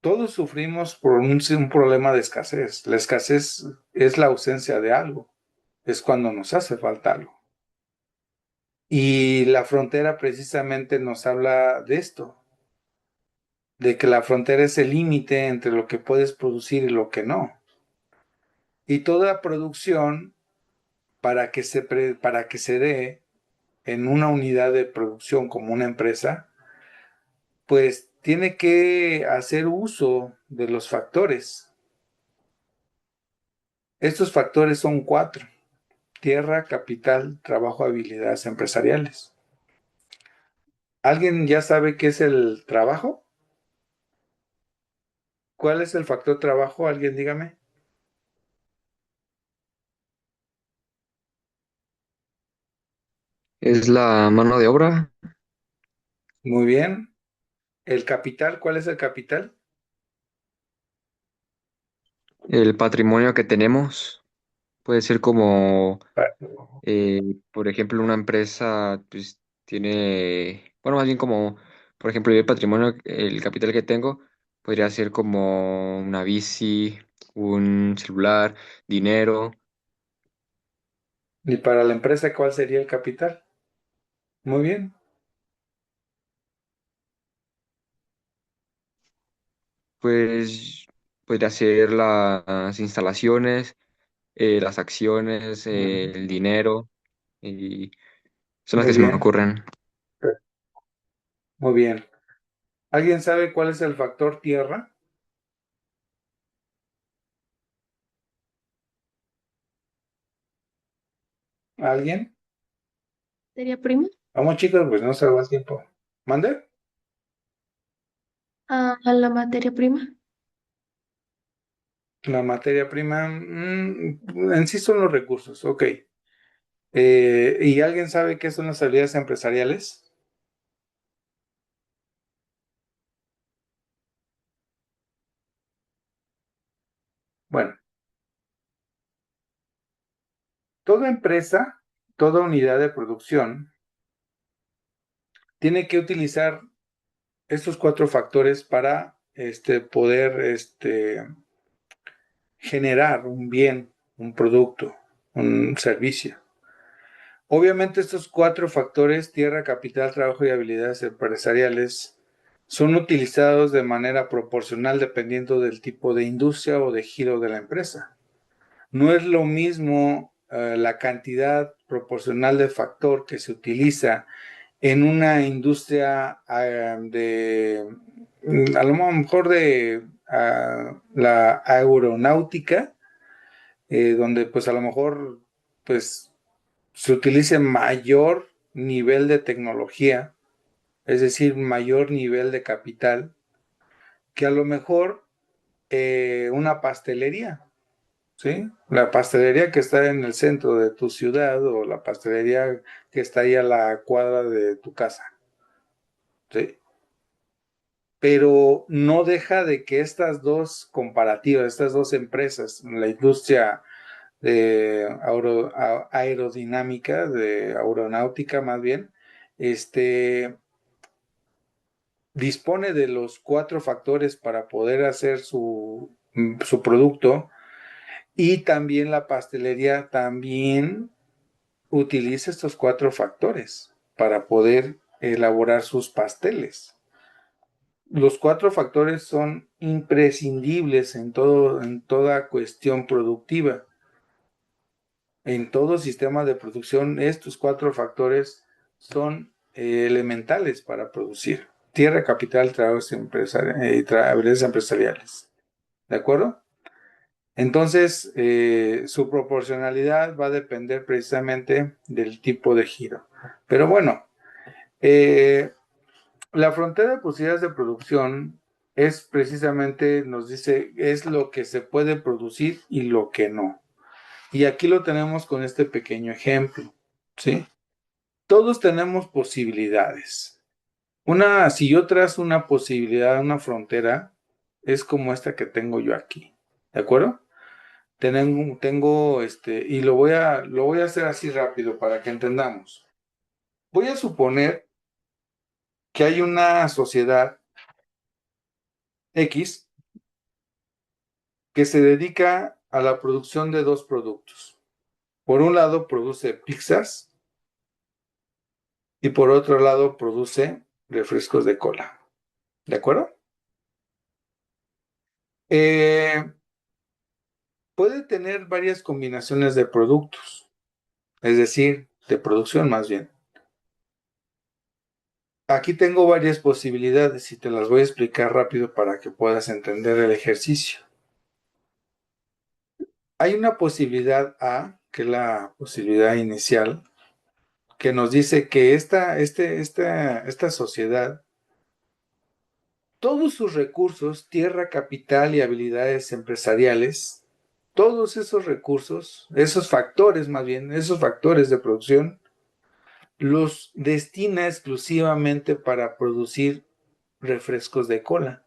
Todos sufrimos por un problema de escasez. La escasez es la ausencia de algo, es cuando nos hace falta algo. Y la frontera precisamente nos habla de esto, de que la frontera es el límite entre lo que puedes producir y lo que no. Y toda producción, para que se dé en una unidad de producción como una empresa, pues tiene que hacer uso de los factores. Estos factores son 4: tierra, capital, trabajo, habilidades empresariales. ¿Alguien ya sabe qué es el trabajo? ¿Cuál es el factor trabajo? Alguien dígame. Es la mano de obra, Muy bien. ¿El capital? ¿Cuál es el capital? el patrimonio que tenemos. Puede ser como, Pa- por ejemplo, una empresa pues, tiene, bueno, más bien como, por ejemplo, yo el patrimonio, el capital que tengo, podría ser como una bici, un celular, dinero. ¿Y para la empresa cuál sería el capital? Muy bien. pues podría ser las instalaciones, las acciones, el dinero, y son las Muy que se me bien, ocurren. muy bien. ¿Alguien sabe cuál es el factor tierra? ¿Alguien? Materia prima. Vamos, chicos, pues no se va el tiempo. ¿Mande? La materia prima. La materia prima, en sí son los recursos, ok. ¿Y alguien sabe qué son las habilidades empresariales? Bueno, toda empresa, toda unidad de producción tiene que utilizar estos cuatro factores para poder generar un bien, un producto, un servicio. Obviamente estos cuatro factores, tierra, capital, trabajo y habilidades empresariales, son utilizados de manera proporcional dependiendo del tipo de industria o de giro de la empresa. No es lo mismo la cantidad proporcional de factor que se utiliza en una industria a lo mejor de la aeronáutica, donde pues a lo mejor pues se utilice mayor nivel de tecnología, es decir, mayor nivel de capital, que a lo mejor una pastelería, ¿sí? La pastelería que está en el centro de tu ciudad o la pastelería que está ahí a la cuadra de tu casa, ¿sí? Pero no deja de que estas dos comparativas, estas dos empresas, la industria de aerodinámica, de aeronáutica más bien, dispone de los cuatro factores para poder hacer su producto, y también la pastelería también utiliza estos cuatro factores para poder elaborar sus pasteles. Los cuatro factores son imprescindibles en toda cuestión productiva. En todo sistema de producción, estos cuatro factores son elementales para producir. Tierra, capital, trabajos habilidades empresariales. ¿De acuerdo? Entonces, su proporcionalidad va a depender precisamente del tipo de giro. Pero bueno, eh, la frontera de posibilidades de producción es precisamente, nos dice, es lo que se puede producir y lo que no. Y aquí lo tenemos con este pequeño ejemplo, ¿sí? Todos tenemos posibilidades. Si yo trazo una posibilidad, una frontera, es como esta que tengo yo aquí, ¿de acuerdo? Y lo voy a hacer así rápido para que entendamos. Voy a suponer que hay una sociedad X que se dedica a la producción de dos productos. Por un lado produce pizzas y por otro lado produce refrescos de cola. ¿De acuerdo? Eh, puede tener varias combinaciones de productos, es decir, de producción más bien. Aquí tengo varias posibilidades y te las voy a explicar rápido para que puedas entender el ejercicio. Hay una posibilidad A, que es la posibilidad inicial, que nos dice que esta sociedad, todos sus recursos, tierra, capital y habilidades empresariales, todos esos recursos, esos factores más bien, esos factores de producción, los destina exclusivamente para producir refrescos de cola.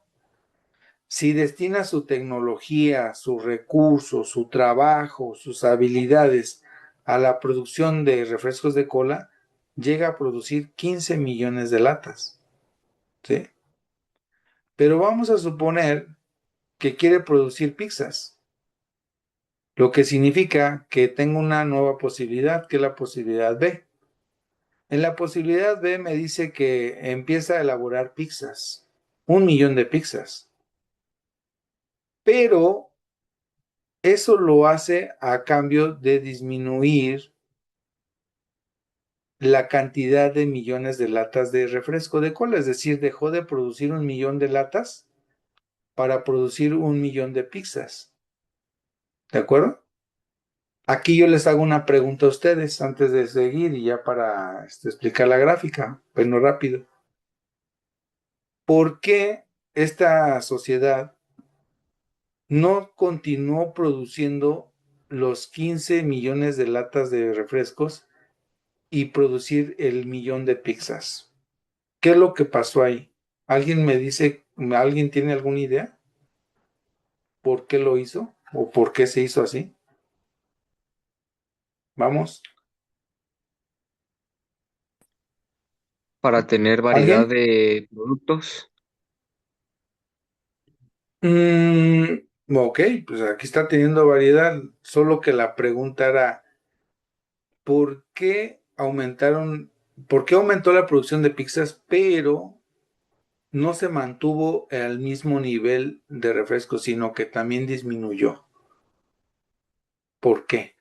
Si destina su tecnología, sus recursos, su trabajo, sus habilidades a la producción de refrescos de cola, llega a producir 15 millones de latas, ¿sí? Pero vamos a suponer que quiere producir pizzas, lo que significa que tengo una nueva posibilidad, que es la posibilidad B. En la posibilidad B me dice que empieza a elaborar pizzas, 1 millón de pizzas. pero eso lo hace a cambio de disminuir la cantidad de millones de latas de refresco de cola, es decir, dejó de producir 1 millón de latas para producir 1 millón de pizzas. ¿De acuerdo? Aquí yo les hago una pregunta a ustedes antes de seguir y ya para explicar la gráfica, pero rápido. ¿Por qué esta sociedad no continuó produciendo los 15 millones de latas de refrescos y producir el 1 millón de pizzas? ¿Qué es lo que pasó ahí? ¿Alguien me dice, alguien tiene alguna idea por qué lo hizo o por qué se hizo así? Vamos, Para tener variedad ¿alguien? de productos. Ok, pues aquí está teniendo variedad, solo que la pregunta era, ¿por qué por qué aumentó la producción de pizzas, pero no se mantuvo al mismo nivel de refrescos, sino que también disminuyó? ¿Por qué?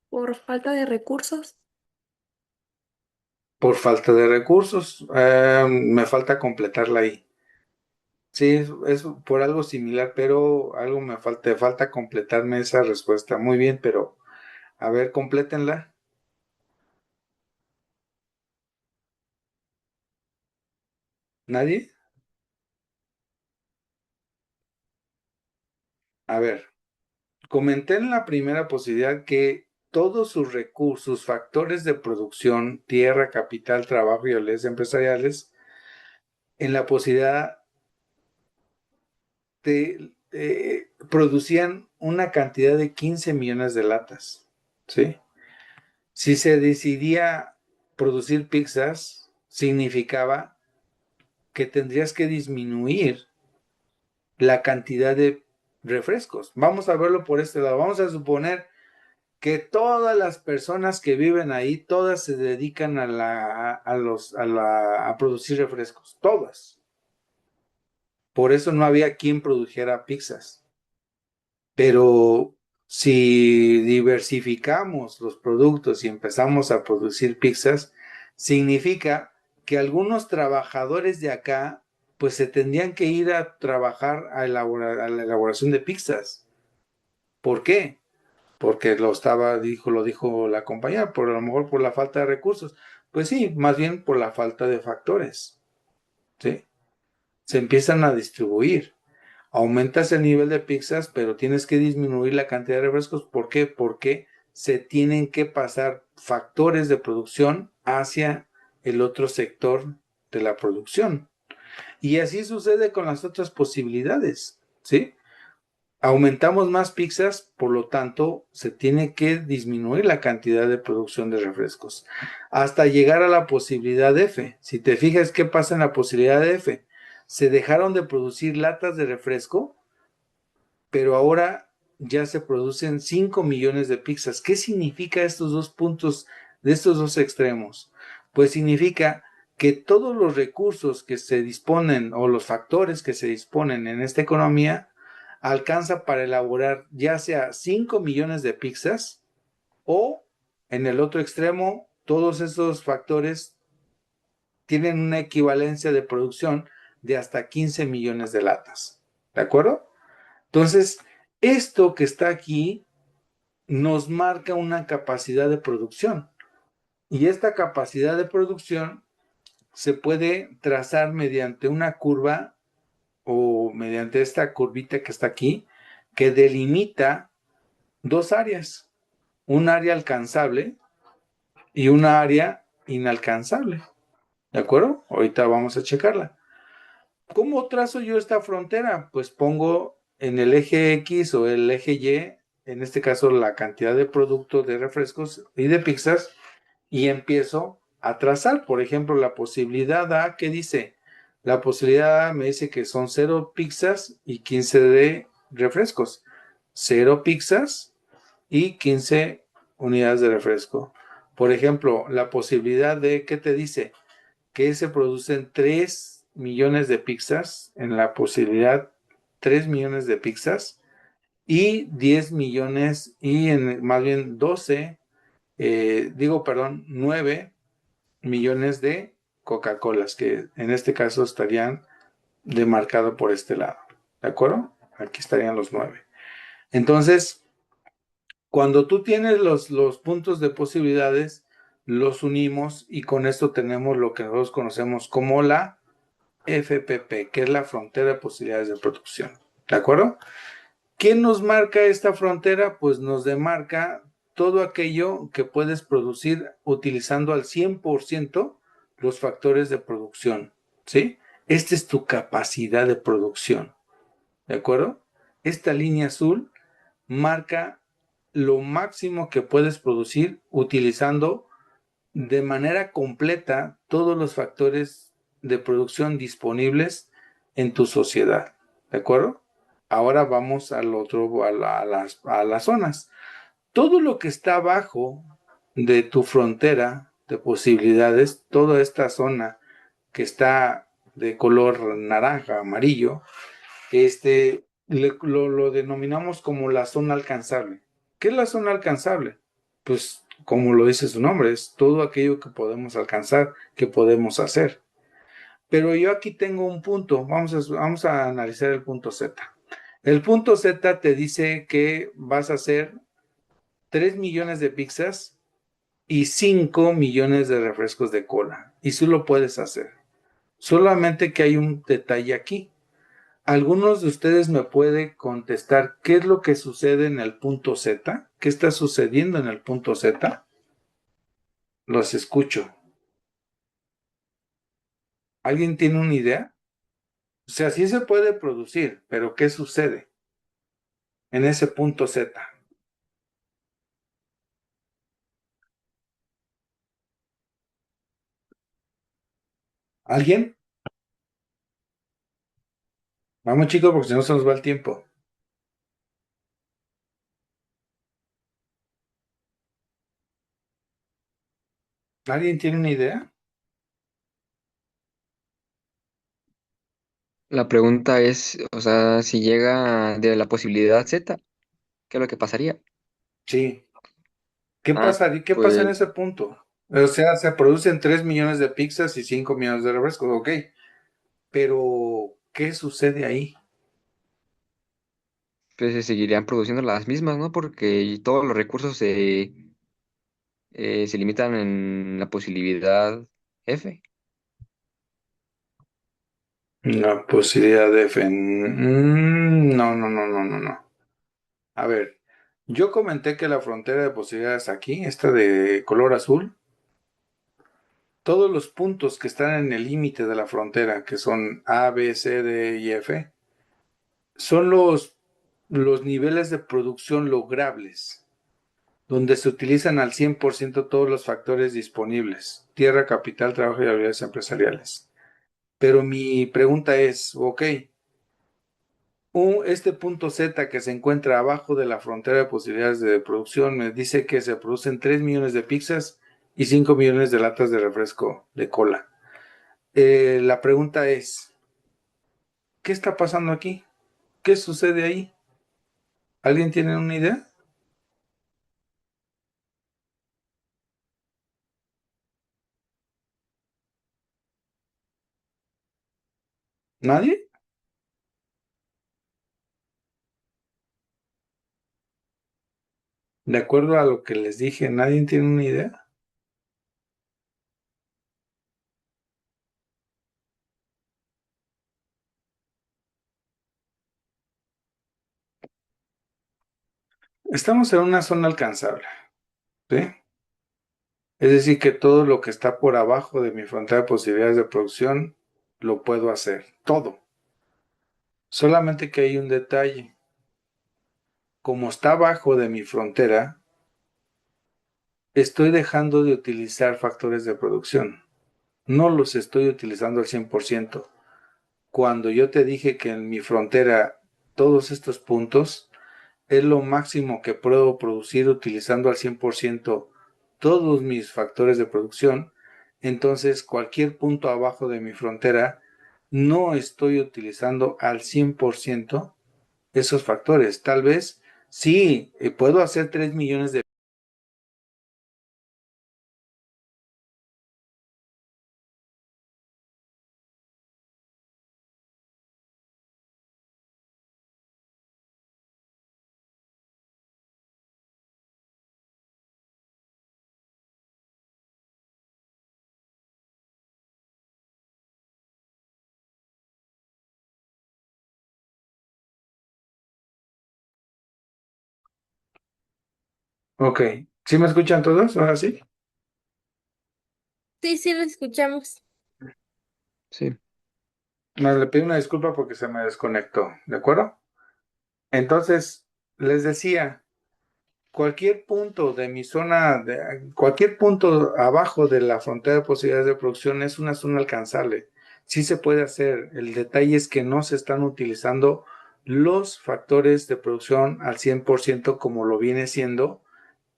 Por falta de recursos. Por falta de recursos. Me falta completarla ahí. Sí, es por algo similar, pero algo te falta completarme esa respuesta. Muy bien, pero a ver, complétenla. ¿Nadie? A ver, comenté en la primera posibilidad que todos sus recursos, sus factores de producción, tierra, capital, trabajo y habilidades empresariales, en la posibilidad producían una cantidad de 15 millones de latas, ¿sí? Si se decidía producir pizzas, significaba que tendrías que disminuir la cantidad de refrescos. Vamos a verlo por este lado. Vamos a suponer que todas las personas que viven ahí, todas se dedican a producir refrescos, todas. Por eso no había quien produjera pizzas. Pero si diversificamos los productos y empezamos a producir pizzas, significa que algunos trabajadores de acá pues se tendrían que ir a trabajar a la elaboración de pizzas. ¿Por qué? Porque lo dijo la compañía, por a lo mejor por la falta de recursos. Pues sí, más bien por la falta de factores. ¿Sí? Se empiezan a distribuir. Aumentas el nivel de pizzas, pero tienes que disminuir la cantidad de refrescos. ¿Por qué? Porque se tienen que pasar factores de producción hacia el otro sector de la producción. Y así sucede con las otras posibilidades, ¿sí? Aumentamos más pizzas, por lo tanto, se tiene que disminuir la cantidad de producción de refrescos hasta llegar a la posibilidad F. Si te fijas qué pasa en la posibilidad F, se dejaron de producir latas de refresco, pero ahora ya se producen 5 millones de pizzas. ¿Qué significa estos dos puntos de estos dos extremos? Pues significa que todos los recursos que se disponen o los factores que se disponen en esta economía alcanza para elaborar ya sea 5 millones de pizzas o en el otro extremo todos esos factores tienen una equivalencia de producción de hasta 15 millones de latas. ¿De acuerdo? Entonces, esto que está aquí nos marca una capacidad de producción. Y esta capacidad de producción se puede trazar mediante una curva o mediante esta curvita que está aquí, que delimita dos áreas, un área alcanzable y una área inalcanzable. ¿De acuerdo? Ahorita vamos a checarla. ¿Cómo trazo yo esta frontera? Pues pongo en el eje X o el eje Y, en este caso la cantidad de productos de refrescos y de pizzas, y empiezo a trazar, por ejemplo, la posibilidad A, ¿qué dice? La posibilidad A me dice que son 0 pizzas y 15 de refrescos. 0 pizzas y 15 unidades de refresco. Por ejemplo, la posibilidad de, ¿qué te dice? Que se producen 3 millones de pizzas en la posibilidad 3 millones de pizzas y 10 millones, más bien 9 millones de Coca-Colas, que en este caso estarían demarcados por este lado. ¿De acuerdo? Aquí estarían los 9. Entonces, cuando tú tienes los puntos de posibilidades, los unimos y con esto tenemos lo que nosotros conocemos como la FPP, que es la frontera de posibilidades de producción. ¿De acuerdo? ¿Qué nos marca esta frontera? Pues nos demarca todo aquello que puedes producir utilizando al 100% los factores de producción, ¿sí? Esta es tu capacidad de producción, ¿de acuerdo? Esta línea azul marca lo máximo que puedes producir utilizando de manera completa todos los factores de producción disponibles en tu sociedad, ¿de acuerdo? Ahora vamos al otro, a las zonas. Todo lo que está abajo de tu frontera de posibilidades, toda esta zona que está de color naranja, amarillo, lo denominamos como la zona alcanzable. ¿Qué es la zona alcanzable? Pues como lo dice su nombre, es todo aquello que podemos alcanzar, que podemos hacer. Pero yo aquí tengo un punto, vamos a analizar el punto Z. El punto Z te dice que vas a hacer 3 millones de pizzas y 5 millones de refrescos de cola. Y sí lo puedes hacer. Solamente que hay un detalle aquí. ¿Algunos de ustedes me pueden contestar qué es lo que sucede en el punto Z? ¿Qué está sucediendo en el punto Z? Los escucho. ¿Alguien tiene una idea? O sea, sí se puede producir, pero ¿qué sucede en ese punto Z? ¿Alguien? Vamos chicos, porque si no se nos va el tiempo. ¿Alguien tiene una idea? La pregunta es, o sea, si llega de la posibilidad Z, ¿qué es lo que pasaría? Sí. ¿Qué Ah, pasaría? ¿Qué pasa en pues, ese punto? O sea, se producen 3 millones de pizzas y 5 millones de refrescos, ok. Pero, ¿qué sucede ahí? pues se seguirían produciendo las mismas, ¿no? Porque todos los recursos se limitan en la posibilidad F. La posibilidad de no, no, no, no, no, no. A ver, yo comenté que la frontera de posibilidades aquí, esta de color azul, todos los puntos que están en el límite de la frontera, que son A, B, C, D y F, son los niveles de producción logrables, donde se utilizan al 100% todos los factores disponibles, tierra, capital, trabajo y habilidades empresariales. Pero mi pregunta es, ok, este punto Z que se encuentra abajo de la frontera de posibilidades de producción me dice que se producen 3 millones de pizzas y 5 millones de latas de refresco de cola. La pregunta es, ¿qué está pasando aquí? ¿Qué sucede ahí? ¿Alguien tiene una idea? ¿Nadie? De acuerdo a lo que les dije, ¿nadie tiene una idea? Estamos en una zona alcanzable, ¿sí? Es decir, que todo lo que está por abajo de mi frontera de posibilidades de producción lo puedo hacer, todo. Solamente que hay un detalle. Como está abajo de mi frontera, estoy dejando de utilizar factores de producción. No los estoy utilizando al 100%. Cuando yo te dije que en mi frontera todos estos puntos es lo máximo que puedo producir utilizando al 100% todos mis factores de producción, entonces cualquier punto abajo de mi frontera no estoy utilizando al 100% esos factores. Tal vez sí, puedo hacer 3 millones de... Ok, ¿sí me escuchan todos? Ahora sí. Sí, sí, lo escuchamos. Sí, Le pido una disculpa porque se me desconectó, ¿de acuerdo? Entonces, les decía, cualquier punto de mi zona, cualquier punto abajo de la frontera de posibilidades de producción es una zona alcanzable. Sí se puede hacer. El detalle es que no se están utilizando los factores de producción al 100% como lo viene siendo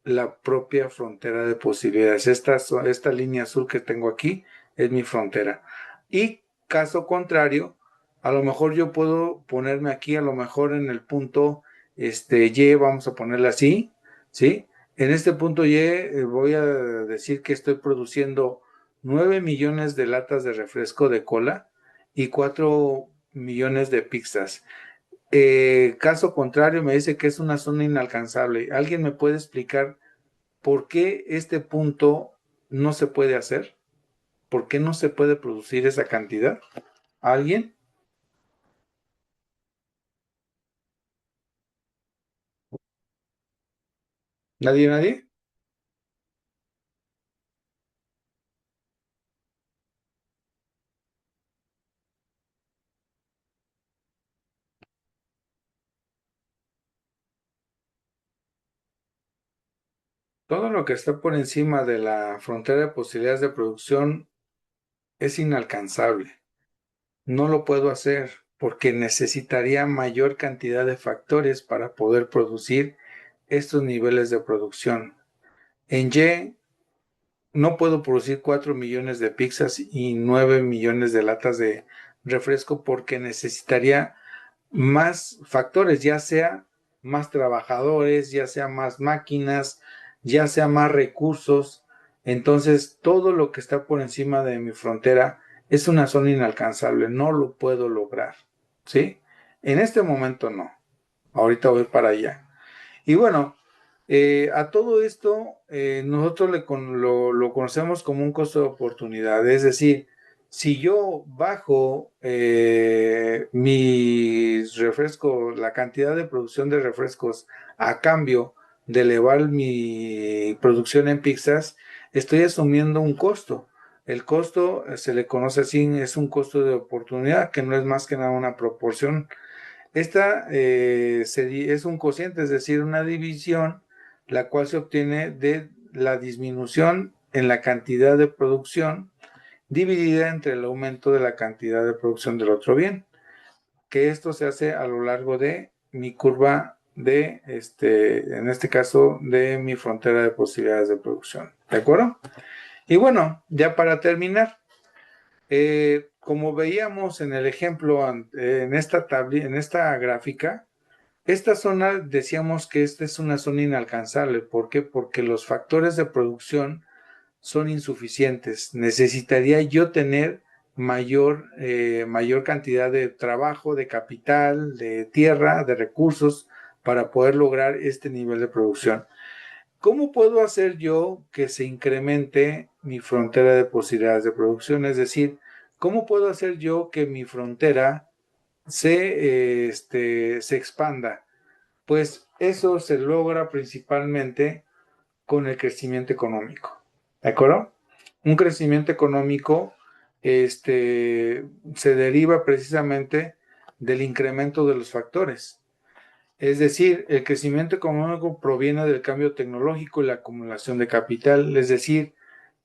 la propia frontera de posibilidades. Esta línea azul que tengo aquí es mi frontera. Y caso contrario, a lo mejor yo puedo ponerme aquí, a lo mejor en el punto Y, vamos a ponerle así, ¿sí? En este punto Y voy a decir que estoy produciendo 9 millones de latas de refresco de cola y 4 millones de pizzas. Caso contrario, me dice que es una zona inalcanzable. ¿Alguien me puede explicar por qué este punto no se puede hacer? ¿Por qué no se puede producir esa cantidad? ¿Alguien? ¿Nadie? ¿Nadie? Todo lo que está por encima de la frontera de posibilidades de producción es inalcanzable. No lo puedo hacer porque necesitaría mayor cantidad de factores para poder producir estos niveles de producción. En Y no puedo producir 4 millones de pizzas y 9 millones de latas de refresco porque necesitaría más factores, ya sea más trabajadores, ya sea más máquinas, ya sea más recursos. Entonces, todo lo que está por encima de mi frontera es una zona inalcanzable, no lo puedo lograr, ¿sí? En este momento no. Ahorita voy para allá. Y bueno, a todo esto nosotros lo conocemos como un costo de oportunidad. Es decir, si yo bajo mis refrescos, la cantidad de producción de refrescos a cambio de elevar mi producción en pizzas, estoy asumiendo un costo. El costo se le conoce así, es un costo de oportunidad, que no es más que nada una proporción. Esta es un cociente, es decir, una división, la cual se obtiene de la disminución en la cantidad de producción dividida entre el aumento de la cantidad de producción del otro bien, que esto se hace a lo largo de mi curva de, en este caso, de mi frontera de posibilidades de producción. ¿De acuerdo? Y bueno, ya para terminar, como veíamos en el ejemplo, en esta gráfica, esta zona decíamos que esta es una zona inalcanzable. ¿Por qué? Porque los factores de producción son insuficientes. Necesitaría yo tener mayor cantidad de trabajo, de capital, de tierra, de recursos para poder lograr este nivel de producción. ¿Cómo puedo hacer yo que se incremente mi frontera de posibilidades de producción? Es decir, ¿cómo puedo hacer yo que mi frontera se expanda? Pues eso se logra principalmente con el crecimiento económico. ¿De acuerdo? Un crecimiento económico se deriva precisamente del incremento de los factores. Es decir, el crecimiento económico proviene del cambio tecnológico y la acumulación de capital. Es decir,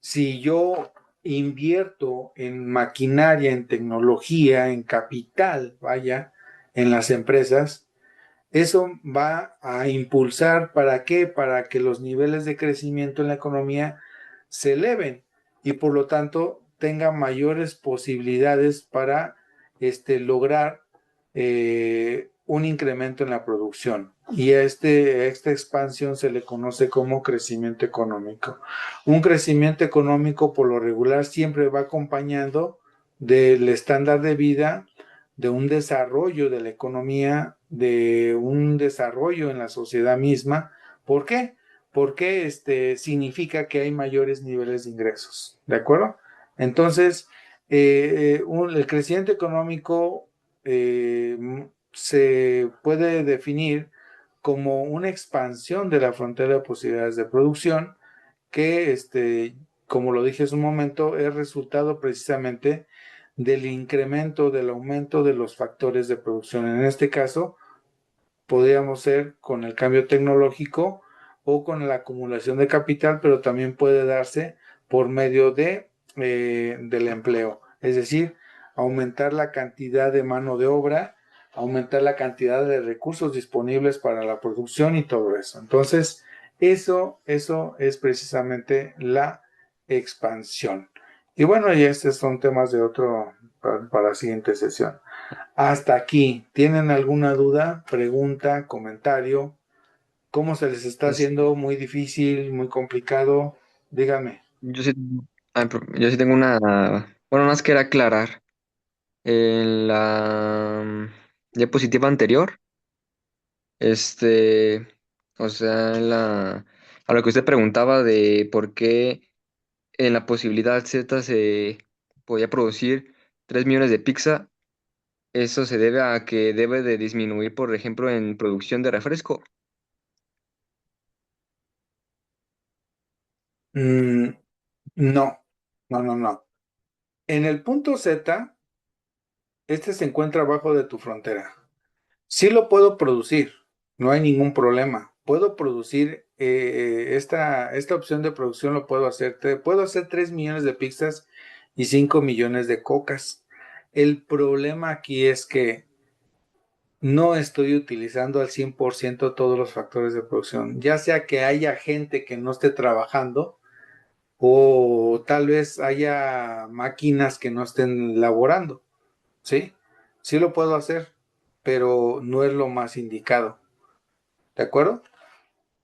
si yo invierto en maquinaria, en tecnología, en capital, vaya, en las empresas, eso va a impulsar, ¿para qué? Para que los niveles de crecimiento en la economía se eleven y por lo tanto tenga mayores posibilidades para lograr un incremento en la producción. Y a esta expansión se le conoce como crecimiento económico. Un crecimiento económico por lo regular siempre va acompañando del estándar de vida, de un desarrollo de la economía, de un desarrollo en la sociedad misma. ¿Por qué? Porque significa que hay mayores niveles de ingresos, ¿de acuerdo? Entonces, el crecimiento económico se puede definir como una expansión de la frontera de posibilidades de producción que, como lo dije hace un momento, es resultado precisamente del incremento, del aumento de los factores de producción. En este caso, podríamos ser con el cambio tecnológico o con la acumulación de capital, pero también puede darse por medio del empleo, es decir, aumentar la cantidad de mano de obra, aumentar la cantidad de recursos disponibles para la producción y todo eso. Entonces, eso es precisamente la expansión. Y bueno, y estos son temas de otro para la siguiente sesión. Hasta aquí. ¿Tienen alguna duda, pregunta, comentario? ¿Cómo se les está Es- haciendo? ¿Muy difícil, muy complicado? Dígame. yo sí, yo sí tengo una, bueno, más que era aclarar. En la diapositiva anterior, este, o sea, a lo que usted preguntaba de por qué en la posibilidad Z se podía producir 3 millones de pizza, eso se debe a que debe de disminuir, por ejemplo, en producción de refresco. Mm, no, no. En el punto Z, se encuentra abajo de tu frontera. Sí lo puedo producir, no hay ningún problema. Puedo producir esta opción de producción, lo puedo hacer. Puedo hacer 3 millones de pizzas y 5 millones de cocas. El problema aquí es que no estoy utilizando al 100% todos los factores de producción, ya sea que haya gente que no esté trabajando o tal vez haya máquinas que no estén laborando, ¿sí? Sí lo puedo hacer, pero no es lo más indicado, ¿de acuerdo?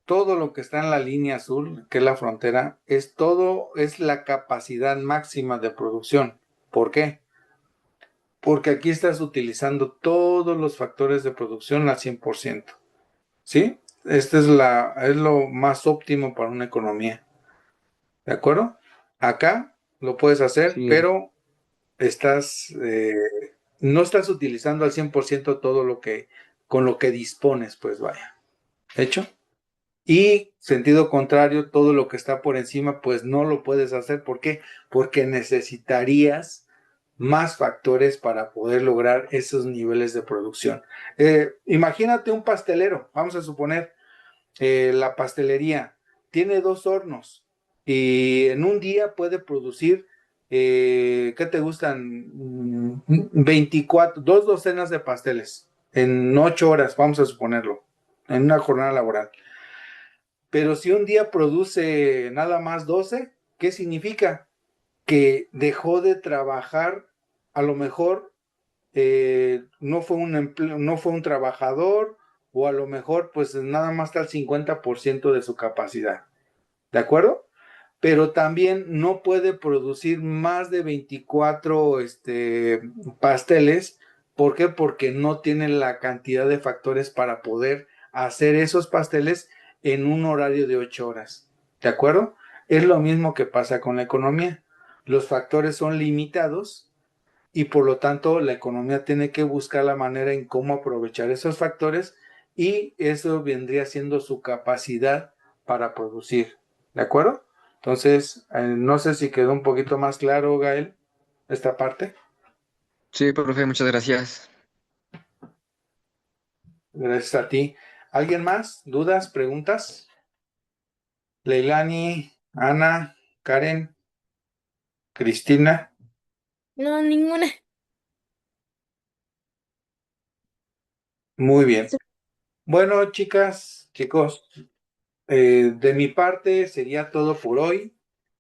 Todo lo que está en la línea azul, que es la frontera, es la capacidad máxima de producción. ¿Por qué? Porque aquí estás utilizando todos los factores de producción al 100%. ¿Sí? Es lo más óptimo para una economía. ¿De acuerdo? Acá lo puedes hacer, Sí, pero no estás utilizando al 100% todo con lo que dispones, pues vaya. ¿Hecho? Y sentido contrario, todo lo que está por encima, pues no lo puedes hacer. ¿Por qué? Porque necesitarías más factores para poder lograr esos niveles de producción. Imagínate un pastelero, vamos a suponer, la pastelería tiene 2 hornos y en un día puede producir, ¿qué te gustan? 24, 2 docenas de pasteles en 8 horas, vamos a suponerlo, en una jornada laboral. Pero si un día produce nada más 12, ¿qué significa? Que dejó de trabajar, a lo mejor no fue un trabajador, o a lo mejor pues nada más está al 50% de su capacidad, ¿de acuerdo? Pero también no puede producir más de 24 pasteles. ¿Por qué? Porque no tiene la cantidad de factores para poder hacer esos pasteles en un horario de 8 horas, ¿de acuerdo? Es lo mismo que pasa con la economía. Los factores son limitados y por lo tanto la economía tiene que buscar la manera en cómo aprovechar esos factores, y eso vendría siendo su capacidad para producir. ¿De acuerdo? Entonces, no sé si quedó un poquito más claro, Gael, esta parte. sí, profe, muchas gracias. Gracias a ti. ¿Alguien más? ¿Dudas? ¿Preguntas? Leilani, Ana, Karen, Cristina. No, ninguna. Muy bien. Bueno, chicas, chicos, de mi parte sería todo por hoy.